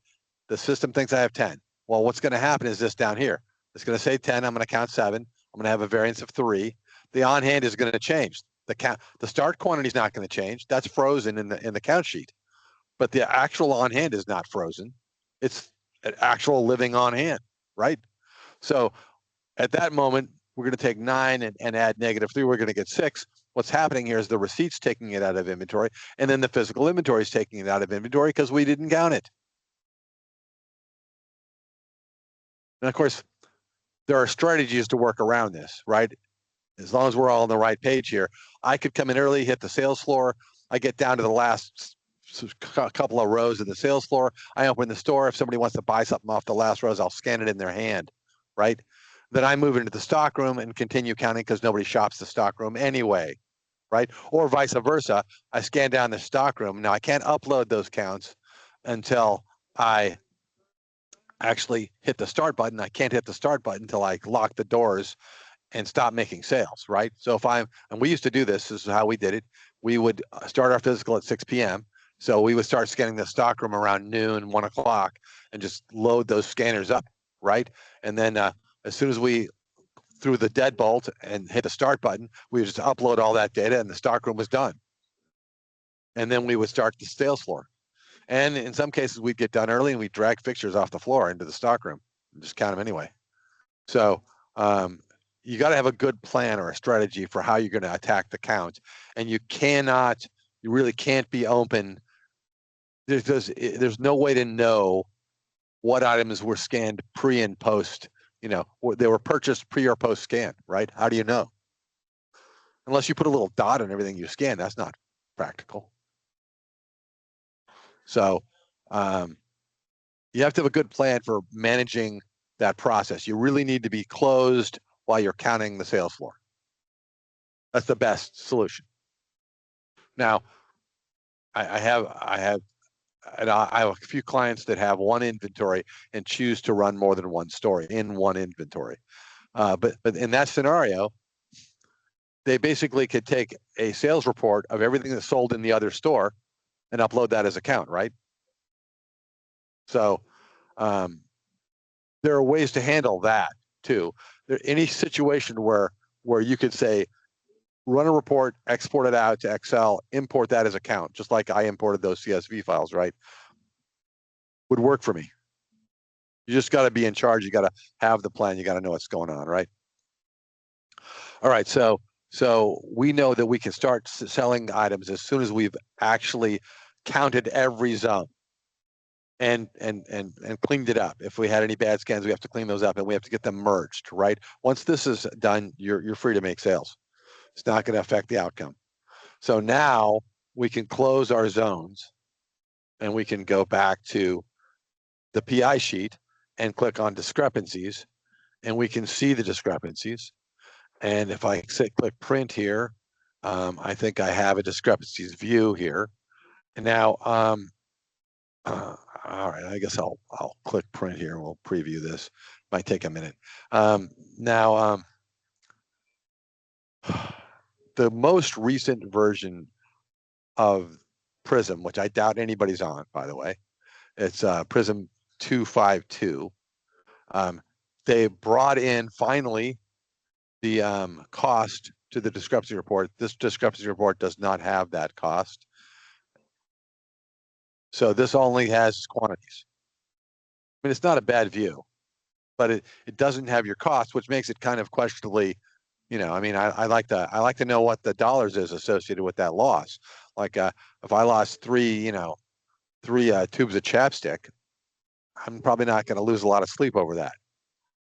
Speaker 1: the system thinks I have 10. Well, what's going to happen is this down here. It's going to say 10, I'm going to count 7, I'm going to have a variance of 3. The on hand is going to change. The start quantity is not going to change. That's frozen in the count sheet. But the actual on hand is not frozen. It's an actual living on hand, right? So at that moment, we're going to take 9 and add -3. We're going to get 6. What's happening here is the receipt's taking it out of inventory, and then the physical inventory is taking it out of inventory because we didn't count it. And of course, there are strategies to work around this, right? As long as we're all on the right page here, I could come in early, hit the sales floor. I get down to the last couple of rows of the sales floor. I open the store. If somebody wants to buy something off the last rows, I'll scan it in their hand, right? Then I move into the stock room and continue counting because nobody shops the stock room anyway, right? Or vice versa. I scan down the stock room. Now I can't upload those counts until I actually hit the start button. I can't hit the start button until I lock the doors and stop making sales, right? So if I'm, and we used to do this is how we did it. We would start our physical at 6 p.m. So we would start scanning the stockroom around noon, 1 o'clock, and just load those scanners up, right? And then as soon as we threw the deadbolt and hit the start button, we would just upload all that data and the stockroom was done. And then we would start the sales floor. And in some cases, we'd get done early and we'd drag fixtures off the floor into the stockroom and just count them anyway. So you got to have a good plan or a strategy for how you're going to attack the count. And you really can't be open. There's no way to know what items were scanned pre and post. They were purchased pre or post scan, right? How do you know? Unless you put a little dot on everything you scan, that's not practical. So you have to have a good plan for managing that process. You really need to be closed while you're counting the sales floor. That's the best solution. Now, I have a few clients that have one inventory and choose to run more than one story in one inventory. But in that scenario, they basically could take a sales report of everything that's sold in the other store and upload that as a count, right? So there are ways to handle that too. Any situation where you could say, run a report, export it out to Excel, import that as a count, just like I imported those CSV files, right? Would work for me. You just got to be in charge. You got to have the plan. You got to know what's going on, right? All right. So we know that we can start selling items as soon as we've actually counted every zone and cleaned it up. If we had any bad scans, we have to clean those up and we have to get them merged, right? Once this is done, you're free to make sales. It's not going to affect the outcome. So now we can close our zones and we can go back to the PI sheet and click on discrepancies, and we can see the discrepancies. And if I click print here, I think I have a discrepancies view here. And now, all right, I guess I'll click print here and we'll preview this. Might take a minute. Now, the most recent version of PRISM, which I doubt anybody's on, by the way, it's PRISM 252. They brought in finally the cost to the discrepancy report. This discrepancy report does not have that cost. So this only has quantities. I mean, it's not a bad view, but it doesn't have your cost, which makes it kind of questionably, I mean, I like to know what the dollars is associated with that loss. Like if I lost three tubes of chapstick, I'm probably not going to lose a lot of sleep over that.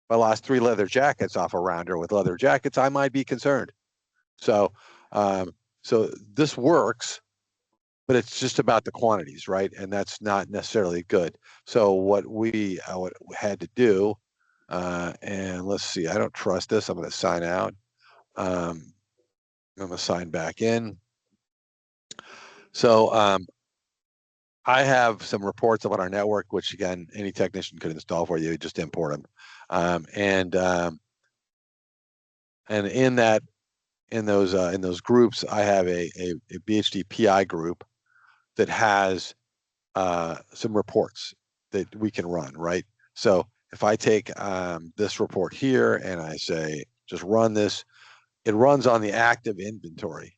Speaker 1: If I lost 3 leather jackets off a rounder with leather jackets, I might be concerned. So, so this works, but it's just about the quantities, right? And that's not necessarily good. So what we had to do, and let's see, I don't trust this. I'm going to sign out. I'm going to sign back in. So I have some reports about our network, which again, any technician could install for you. Just import them, and in those groups, I have a BHD PI group that has some reports that we can run, right? So if I take this report here and I say just run this, it runs on the active inventory,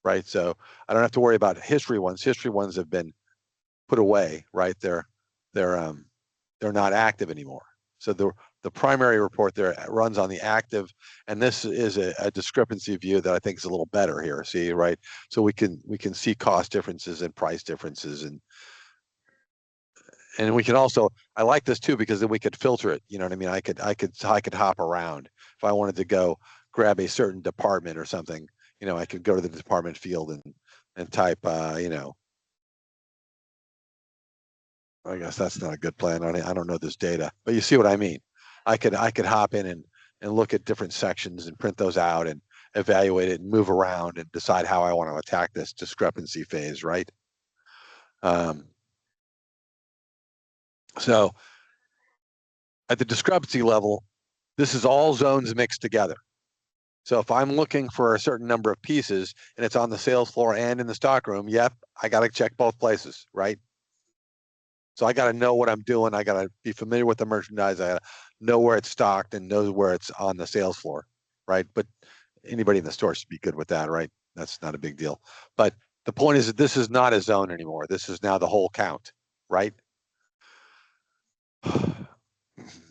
Speaker 1: right? So I don't have to worry about history ones. History ones have been put away, right? They're not active anymore. So the primary report there runs on the active, and this is a discrepancy view that I think is a little better here. See, right? So we can see cost differences and price differences, and we can also, I like this too because then we could filter it. You know what I mean? I could hop around if I wanted to go grab a certain department or something. I could go to the department field and type I guess that's not a good plan. I don't know this data, but you see what I mean. I could hop in and look at different sections and print those out and evaluate it and move around and decide how I want to attack this discrepancy phase, right? Um, so at the discrepancy level, this is all zones mixed together. So if I'm looking for a certain number of pieces and it's on the sales floor and in the stockroom, yep, I got to check both places, right? So I got to know what I'm doing. I got to be familiar with the merchandise. I got to know where it's stocked and know where it's on the sales floor, right? But anybody in the store should be good with that, right? That's not a big deal. But the point is that this is not a zone anymore. This is now the whole count, right?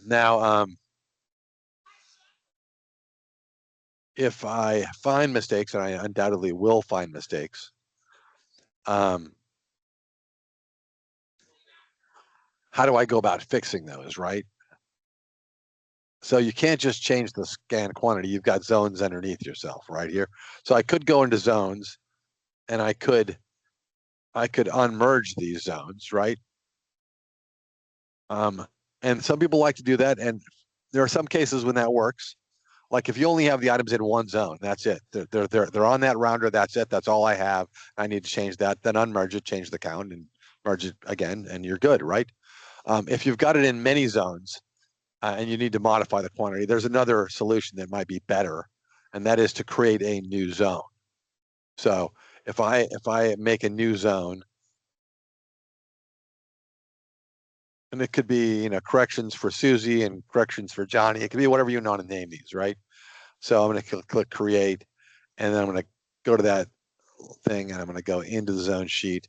Speaker 1: Now, if I find mistakes, and I undoubtedly will find mistakes, how do I go about fixing those, right? So you can't just change the scan quantity. You've got zones underneath yourself right here. So I could go into zones and I could unmerge these zones, right? And some people like to do that. And there are some cases when that works. Like if you only have the items in one zone, that's it. They're on that rounder. That's it. That's all I have. I need to change that. Then unmerge it, change the count, and merge it again, and you're good, right? If you've got it in many zones, and you need to modify the quantity, there's another solution that might be better, and that is to create a new zone. So if I make a new zone, and it could be corrections for Susie and corrections for Johnny, it could be whatever you want to name these, right? So I'm going to click create, and then I'm going to go to that thing, and I'm going to go into the zone sheet,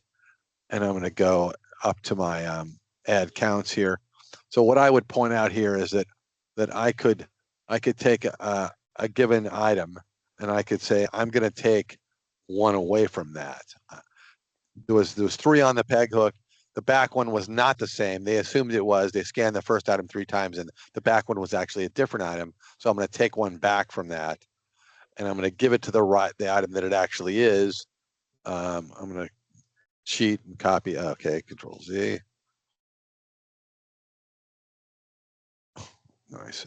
Speaker 1: and I'm going to go up to my add counts here. So what I would point out here is that I could take a given item, and I could say I'm going to take one away from that. There was 3 on the peg hook. The back one was not the same. They assumed it was. They scanned the first item 3 times, and the back one was actually a different item. So I'm going to take one back from that, and I'm going to give it to the item that it actually is. I'm going to cheat and copy. Okay, Control Z. Nice.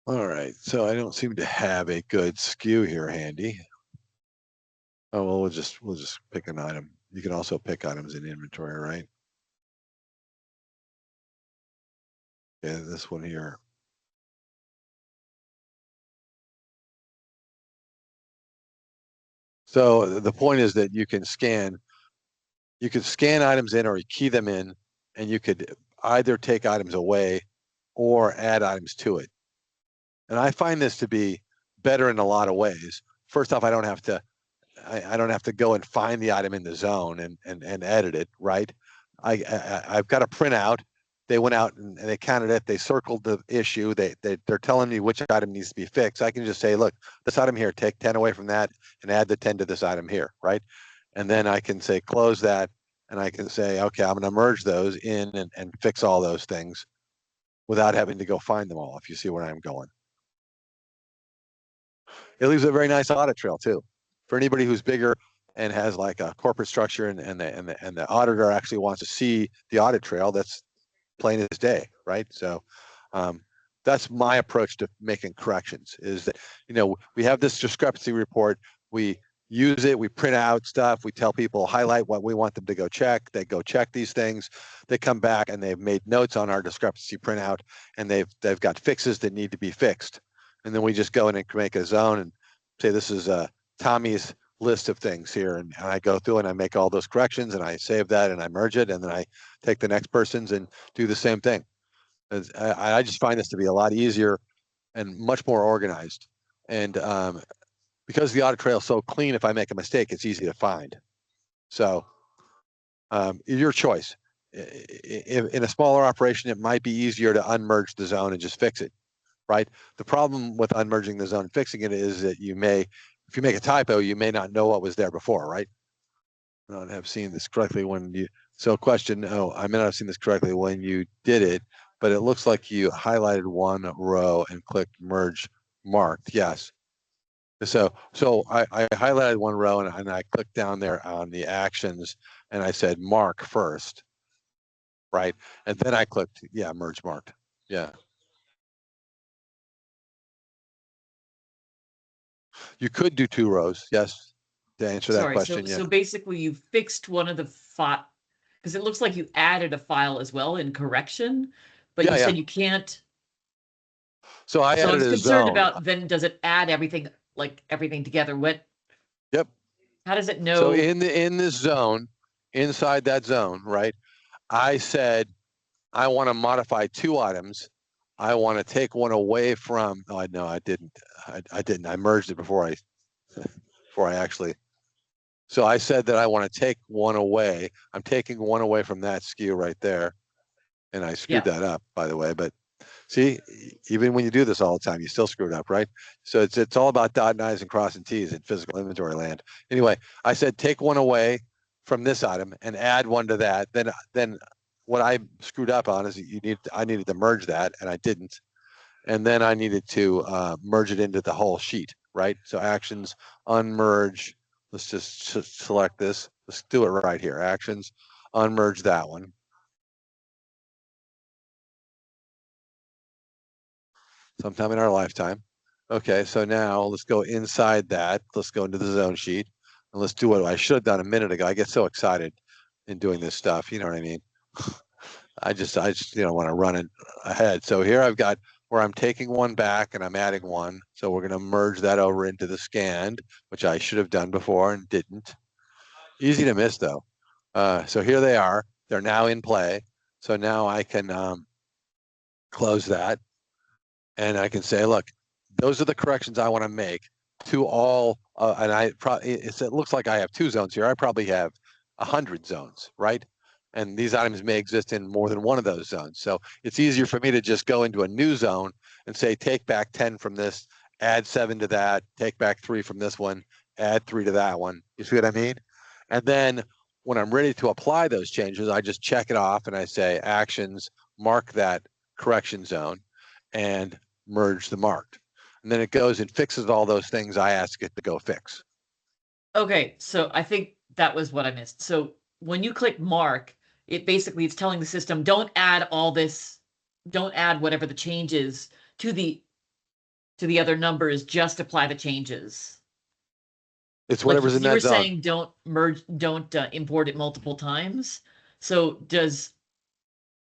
Speaker 1: All right, so I don't seem to have a good skew here handy. Oh well, we'll just pick an item. You can also pick items in inventory, right? Yeah, this one here. So the point is that you could scan items in or you key them in, and you could either take items away or add items to it. And I find this to be better in a lot of ways. First off, I don't have to go and find the item in the zone and edit it, right? I've got a printout. They went out and they counted it. They circled the issue. They're telling me which item needs to be fixed. I can just say, look, this item here, take 10 away from that and add the 10 to this item here, right? And then I can say close that, and I can say, okay, I'm going to merge those in and fix all those things without having to go find them all, if you see where I'm going. It leaves a very nice audit trail too. For anybody who's bigger and has like a corporate structure and the auditor actually wants to see the audit trail, that's plain as day, right? So um, that's my approach to making corrections is that, we have this discrepancy report. We use it, we print out stuff, we tell people, highlight what we want them to go check. They go check these things. They come back and they've made notes on our discrepancy printout, and they've got fixes that need to be fixed. And then we just go in and make a zone and say, this is Tommy's list of things here. And I go through and I make all those corrections and I save that and I merge it. And then I take the next person's and do the same thing. I just find this to be a lot easier and much more organized. And because the audit trail is so clean, if I make a mistake, it's easy to find. So your choice. In a smaller operation, it might be easier to unmerge the zone and just fix it, right? The problem with unmerging the zone and fixing it is that if you make a typo, you may not know what was there before, right? I don't have seen this correctly so question, I may not have seen this correctly when you did it, but it looks like you highlighted one row and clicked merge marked. Yes. So I highlighted one row and I clicked down there on the actions and I said mark first, right? And then I clicked, yeah, merge marked. Yeah. You could do two rows, yes, to answer that
Speaker 2: Sorry. So
Speaker 1: question. Yeah.
Speaker 2: so basically you fixed one of the file because it looks like you added a file as well in correction, but
Speaker 1: Yeah,
Speaker 2: you
Speaker 1: yeah.
Speaker 2: said you can't.
Speaker 1: So I
Speaker 2: So I
Speaker 1: added
Speaker 2: was
Speaker 1: a
Speaker 2: concerned
Speaker 1: zone.
Speaker 2: about then does it add everything like everything together?
Speaker 1: Yep.
Speaker 2: How does it
Speaker 1: So
Speaker 2: know?
Speaker 1: in this zone, inside that zone, right? I said I want to modify two items. I want to take one away from. Oh, no, I didn't. I didn't. I merged it before I actually. So I said that I want to take one away. I'm taking one away from that SKU right there, and I screwed
Speaker 2: Yeah.
Speaker 1: that up, by the way. But see, even when you do this all the time, you still screw it up, right? So it's all about dotting I's and crossing T's in physical inventory land. Anyway, I said take one away from this item and add one to that. Then what I screwed up on is I needed to merge that and I didn't. And then I needed to merge it into the whole sheet, right? So actions, unmerge. Let's just select this. Let's do it right here. Actions, unmerge that one. Sometime in our lifetime. Okay, so now let's go inside that. Let's go into the zone sheet and let's do what I should have done a minute ago. I get so excited in doing this stuff. You know what I mean? I just want to run it ahead. So here I've got where I'm taking one back and I'm adding one. So we're going to merge that over into the scanned, which I should have done before and didn't. Easy to miss though. So here they are. They're now in play. So now I can close that and I can say, look, those are the corrections I want to make to all. And it looks like I have two zones here. I probably have 100 zones, right? And these items may exist in more than one of those zones. So it's easier for me to just go into a new zone and say, take back 10 from this, add 7 to that, take back 3 from this one, add 3 to that one. You see what I mean? And then when I'm ready to apply those changes, I just check it off and I say actions, mark that correction zone and merge the marked. and then it goes and fixes all those things I ask it to go fix.
Speaker 2: Okay, so I think that was what I missed. So when you click mark, it basically it's telling the system, don't add all this, don't add whatever the change is to the other numbers, just apply the changes.
Speaker 1: It's
Speaker 2: Like
Speaker 1: whatever's
Speaker 2: because
Speaker 1: in
Speaker 2: you were
Speaker 1: that zone.
Speaker 2: saying don't merge, don't import it multiple times. So does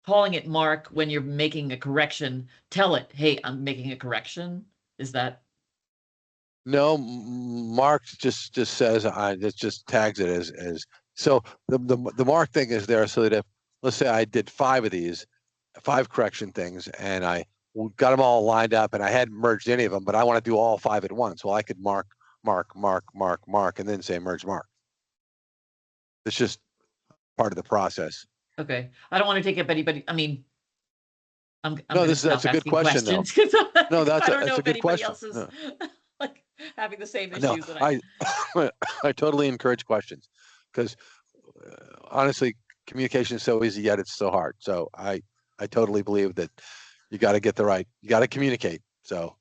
Speaker 2: calling it mark when you're making a correction tell it, hey, I'm making a correction? Is that
Speaker 1: No, mark just says it just tags it as so the mark thing is there so that if let's say I did 5 of these 5 correction things and I got them all lined up and I hadn't merged any of them, but I want to do all 5 at once. Well, I could mark, and then say merge mark. It's just part of the process.
Speaker 2: okay? I don't want to take up anybody. I mean, I'm
Speaker 1: No,
Speaker 2: going to
Speaker 1: that's
Speaker 2: stop
Speaker 1: a good
Speaker 2: asking
Speaker 1: question though.
Speaker 2: questions because
Speaker 1: No,
Speaker 2: I don't know
Speaker 1: that's a
Speaker 2: if
Speaker 1: good
Speaker 2: anybody
Speaker 1: question.
Speaker 2: else is
Speaker 1: No,
Speaker 2: like having the same
Speaker 1: no,
Speaker 2: issues that I am.
Speaker 1: I I totally encourage questions because honestly, communication is so easy yet it's so hard. So I totally believe that you got to get the right, you got to communicate. So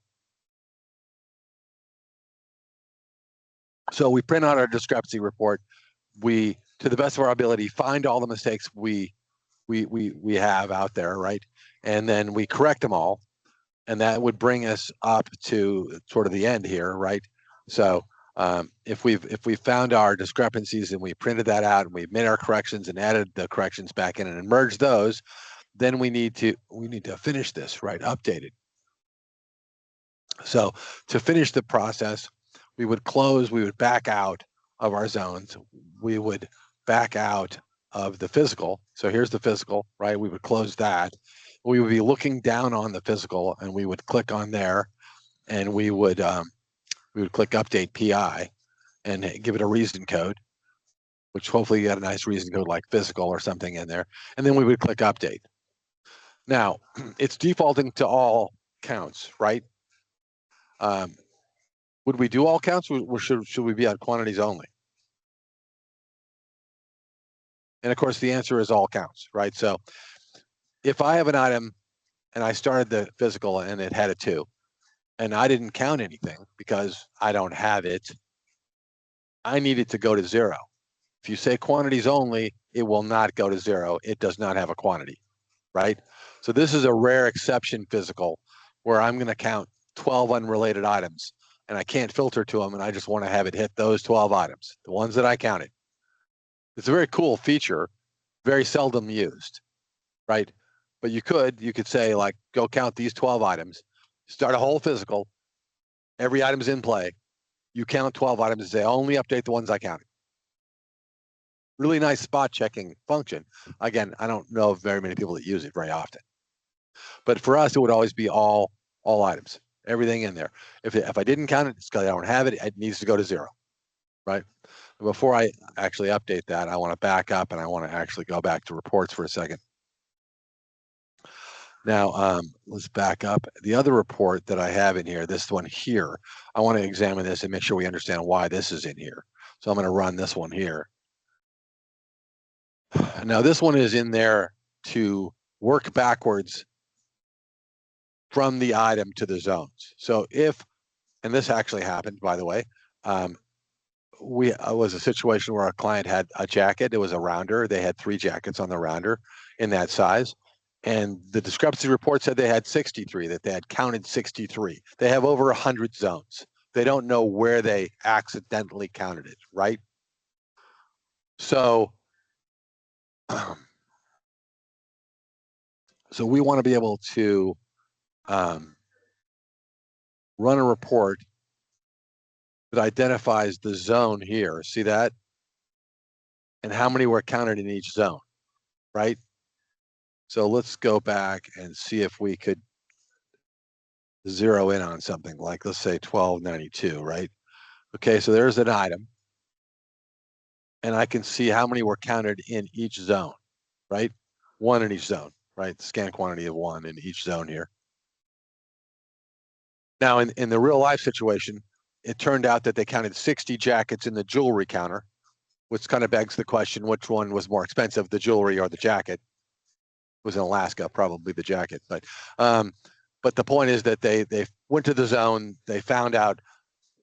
Speaker 1: we print out our discrepancy report. We, to the best of our ability, find all the mistakes we have out there, right? And then we correct them all, and that would bring us up to sort of the end here, right? So if we've found our discrepancies and we printed that out and we've made our corrections and added the corrections back in and merged those, then we need to finish this, right? Update it. So to finish the process, we would back out of our zones. We would back out of the physical. So here's the physical, right? We would close that. We would be looking down on the physical and we would click on there and we would click update PI and give it a reason code, which hopefully you got a nice reason code like physical or something in there. And then we would click update. Now it's defaulting to all counts, right? Would we do all counts or should we be on quantities only? And of course, the answer is all counts, right? So if I have an item and I started the physical and it had a 2 and I didn't count anything because I don't have it, I need it to go to 0. If you say quantities only, it will not go to 0. It does not have a quantity, right? So this is a rare exception physical where I'm going to count 12 unrelated items and I can't filter to them and I just want to have it hit those 12 items, the ones that I counted. It's a very cool feature, very seldom used, right? But you could say like, go count these 12 items, start a whole physical, every item's in play. You count 12 items and say, only update the ones I counted. Really nice spot checking function. Again, I don't know of very many people that use it very often. But for us, it would always be all items, everything in there. If I didn't count it, it's because I don't have it. It needs to go to 0, right? Before I actually update that, I want to back up and I want to actually go back to reports for a second. Now, let's back up. The other report that I have in here, this one here, I want to examine this and make sure we understand why this is in here. So I'm going to run this one here. Now, this one is in there to work backwards from the item to the zones. So if, and this actually happened, by the way, was a situation where a client had a jacket. It was a rounder. They had 3 jackets on the rounder in that size. And the discrepancy report said they had 63, that they had counted 63. They have over 100 zones. They don't know where they accidentally counted it, right? So, so we want to be able to run a report that identifies the zone here. See that? And how many were counted in each zone, right? So let's go back and see if we could zero in on something like, let's say 1292, right? Okay, so there's an item. And I can see how many were counted in each zone, right? 1 in each zone, right? Scan quantity of 1 in each zone here. Now, in the real life situation, it turned out that they counted 60 jackets in the jewelry counter, which kind of begs the question, which one was more expensive, the jewelry or the jacket? It was in Alaska, probably the jacket. But but the point is that they went to the zone, they found out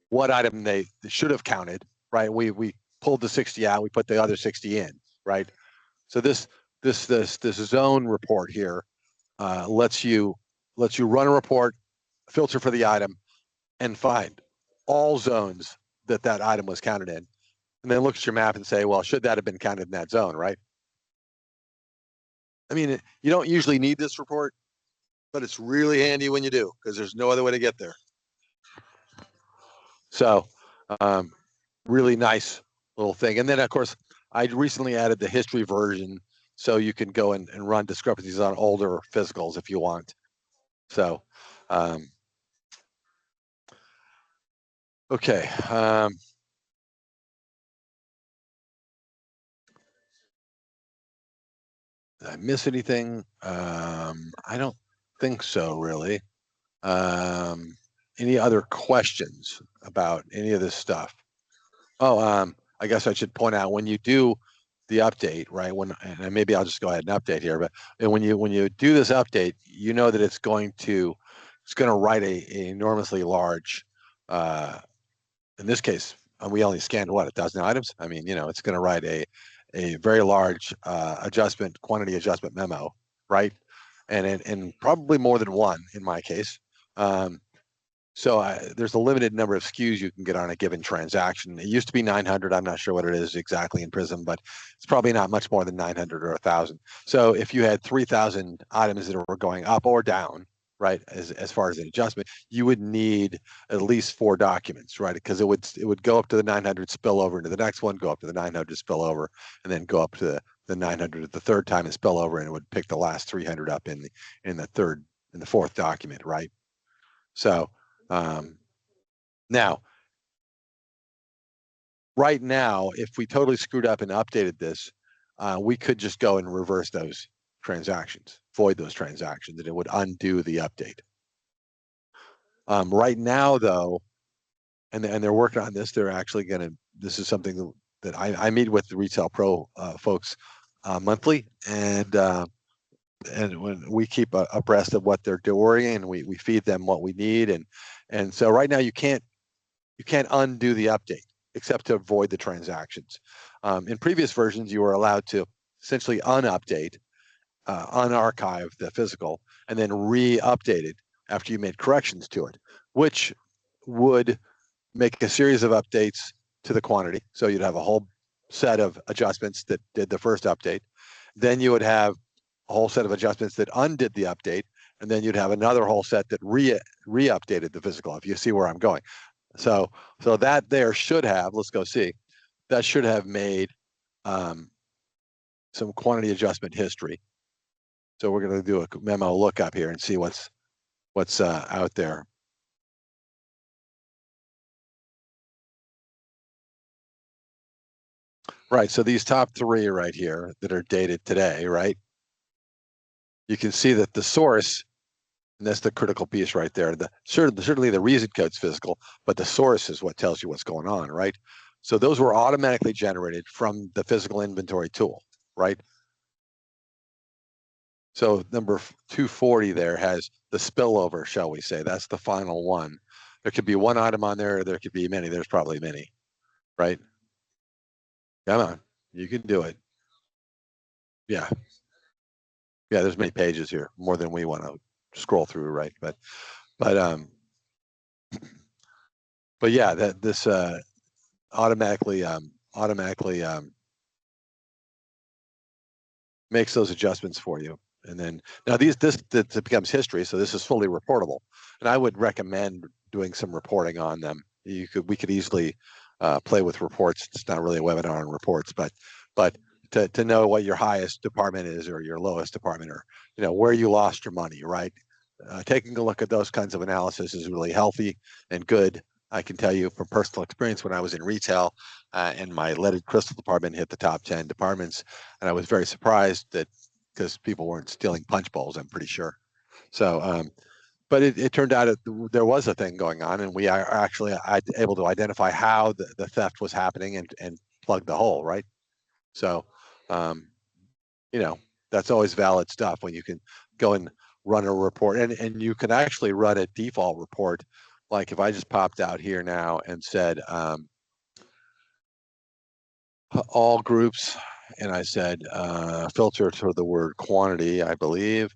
Speaker 1: what item they should have counted, right? We pulled the 60 out, we put the other 60 in, right? So this zone report here lets you run a report, filter for the item, and find all zones that item was counted in, and then look at your map and say, well, should that have been counted in that zone, right? I mean, you don't usually need this report, but it's really handy when you do, because there's no other way to get there. So really nice little thing. And then, of course, I recently added the history version, so you can go and run discrepancies on older physicals if you want. So, okay. Did I miss anything? I don't think so, really. Any other questions about any of this stuff? Oh, I guess I should point out when you do the update, right? And maybe I'll just go ahead and update here, but when you do this update, you know that it's going to write a enormously large, in this case, we only scanned what, 1,000 items. I mean, it's going to write a very large quantity adjustment memo, right? And probably more than one in my case. So there's a limited number of SKUs you can get on a given transaction. It used to be 900. I'm not sure what it is exactly in PRISM, but it's probably not much more than 900 or 1,000. So if you had 3,000 items that were going up or down, right, as far as an adjustment, you would need at least 4 documents, right? Because it would go up to the 900, spill over into the next one, go up to the 900, spill over, and then go up to the 900 the third time and spill over, and it would pick the last 300 up in the fourth document, right? So now, right now, if we totally screwed up and updated this, we could just go and reverse those transactions, void those transactions, and it would undo the update. Right now, though, and they're working on this. They're actually going to. This is something that I meet with the Retail Pro folks monthly, and when we keep abreast of what they're doing, and we feed them what we need, and so right now you can't undo the update except to avoid the transactions. In previous versions, you were allowed to essentially unupdate, unarchive the physical, and then re-update it after you made corrections to it, which would make a series of updates to the quantity. So you'd have a whole set of adjustments that did the first update. Then you would have a whole set of adjustments that undid the update, and then you'd have another whole set that re-updated the physical, if you see where I'm going. So that there should have, let's go see, that should have made some quantity adjustment history. So we're going to do a memo lookup here and see what's out there. Right, so these top 3 right here that are dated today, right? You can see that the source, and that's the critical piece right there. Certainly the reason code's physical, but the source is what tells you what's going on, right? So those were automatically generated from the physical inventory tool, right? So number 240 there has the spillover, shall we say. That's the final one. There could be one item on there, or there could be many. There's probably many, right? Come on, you can do it. Yeah. Yeah, there's many pages here, more than we want to scroll through, right? But yeah, that this automatically makes those adjustments for you. And then now this becomes history, so this is fully reportable. And I would recommend doing some reporting on them. We could easily play with reports. It's not really a webinar on reports, but to know what your highest department is or your lowest department, or where you lost your money, right? Taking a look at those kinds of analysis is really healthy and good. I can tell you from personal experience, when I was in retail and my leaded crystal department hit the top 10 departments, and I was very surprised that, because people weren't stealing punch bowls, I'm pretty sure. So, but it turned out there was a thing going on, and we are actually able to identify how the theft was happening and plug the hole, right? So, that's always valid stuff when you can go and run a report, and you can actually run a default report. Like if I just popped out here now and said all groups, and I said filter to the word quantity, I believe.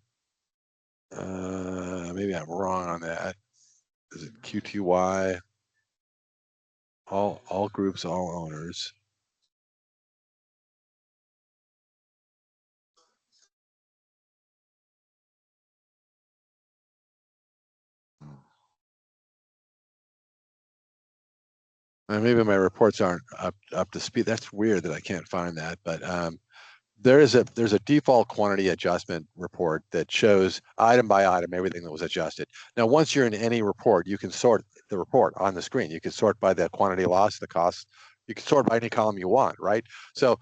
Speaker 1: Maybe I'm wrong on that. Is it QTY? All groups, all owners. Maybe my reports aren't up to speed. That's weird that I can't find that, but there's a default quantity adjustment report that shows item by item everything that was adjusted. Now, once you're in any report, you can sort the report on the screen. You can sort by the quantity loss, the cost. You can sort by any column you want, right? So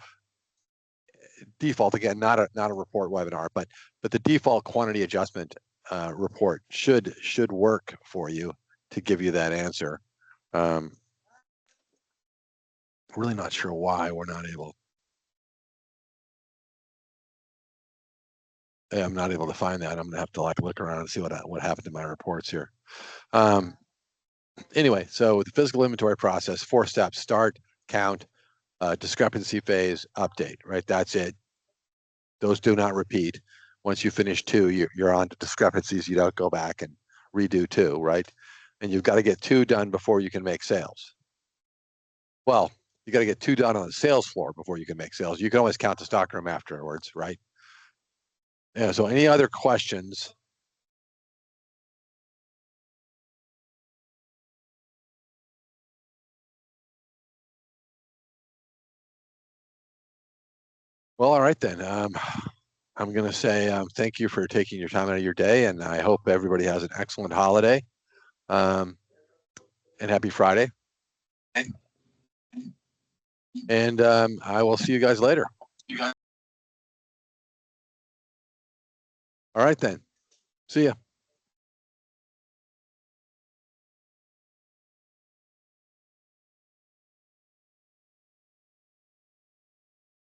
Speaker 1: default, again, not a report webinar, but the default quantity adjustment report should work for you to give you that answer. Really not sure why we're not able. I'm not able to find that. I'm gonna have to like look around and see what happened to my reports here. Anyway, so the physical inventory process, 4 steps: start, count, discrepancy phase, update. Right, that's it. Those do not repeat. Once you finish 2, you're on to discrepancies. You don't go back and redo 2, right? And you've got to get 2 done before you can make sales. Well, you got to get 2 done on the sales floor before you can make sales. You can always count the stockroom afterwards, right? Yeah. So any other questions? Well, all right then. I'm going to say thank you for taking your time out of your day, and I hope everybody has an excellent holiday. And happy Friday. And I will see you guys later. All right then. See ya.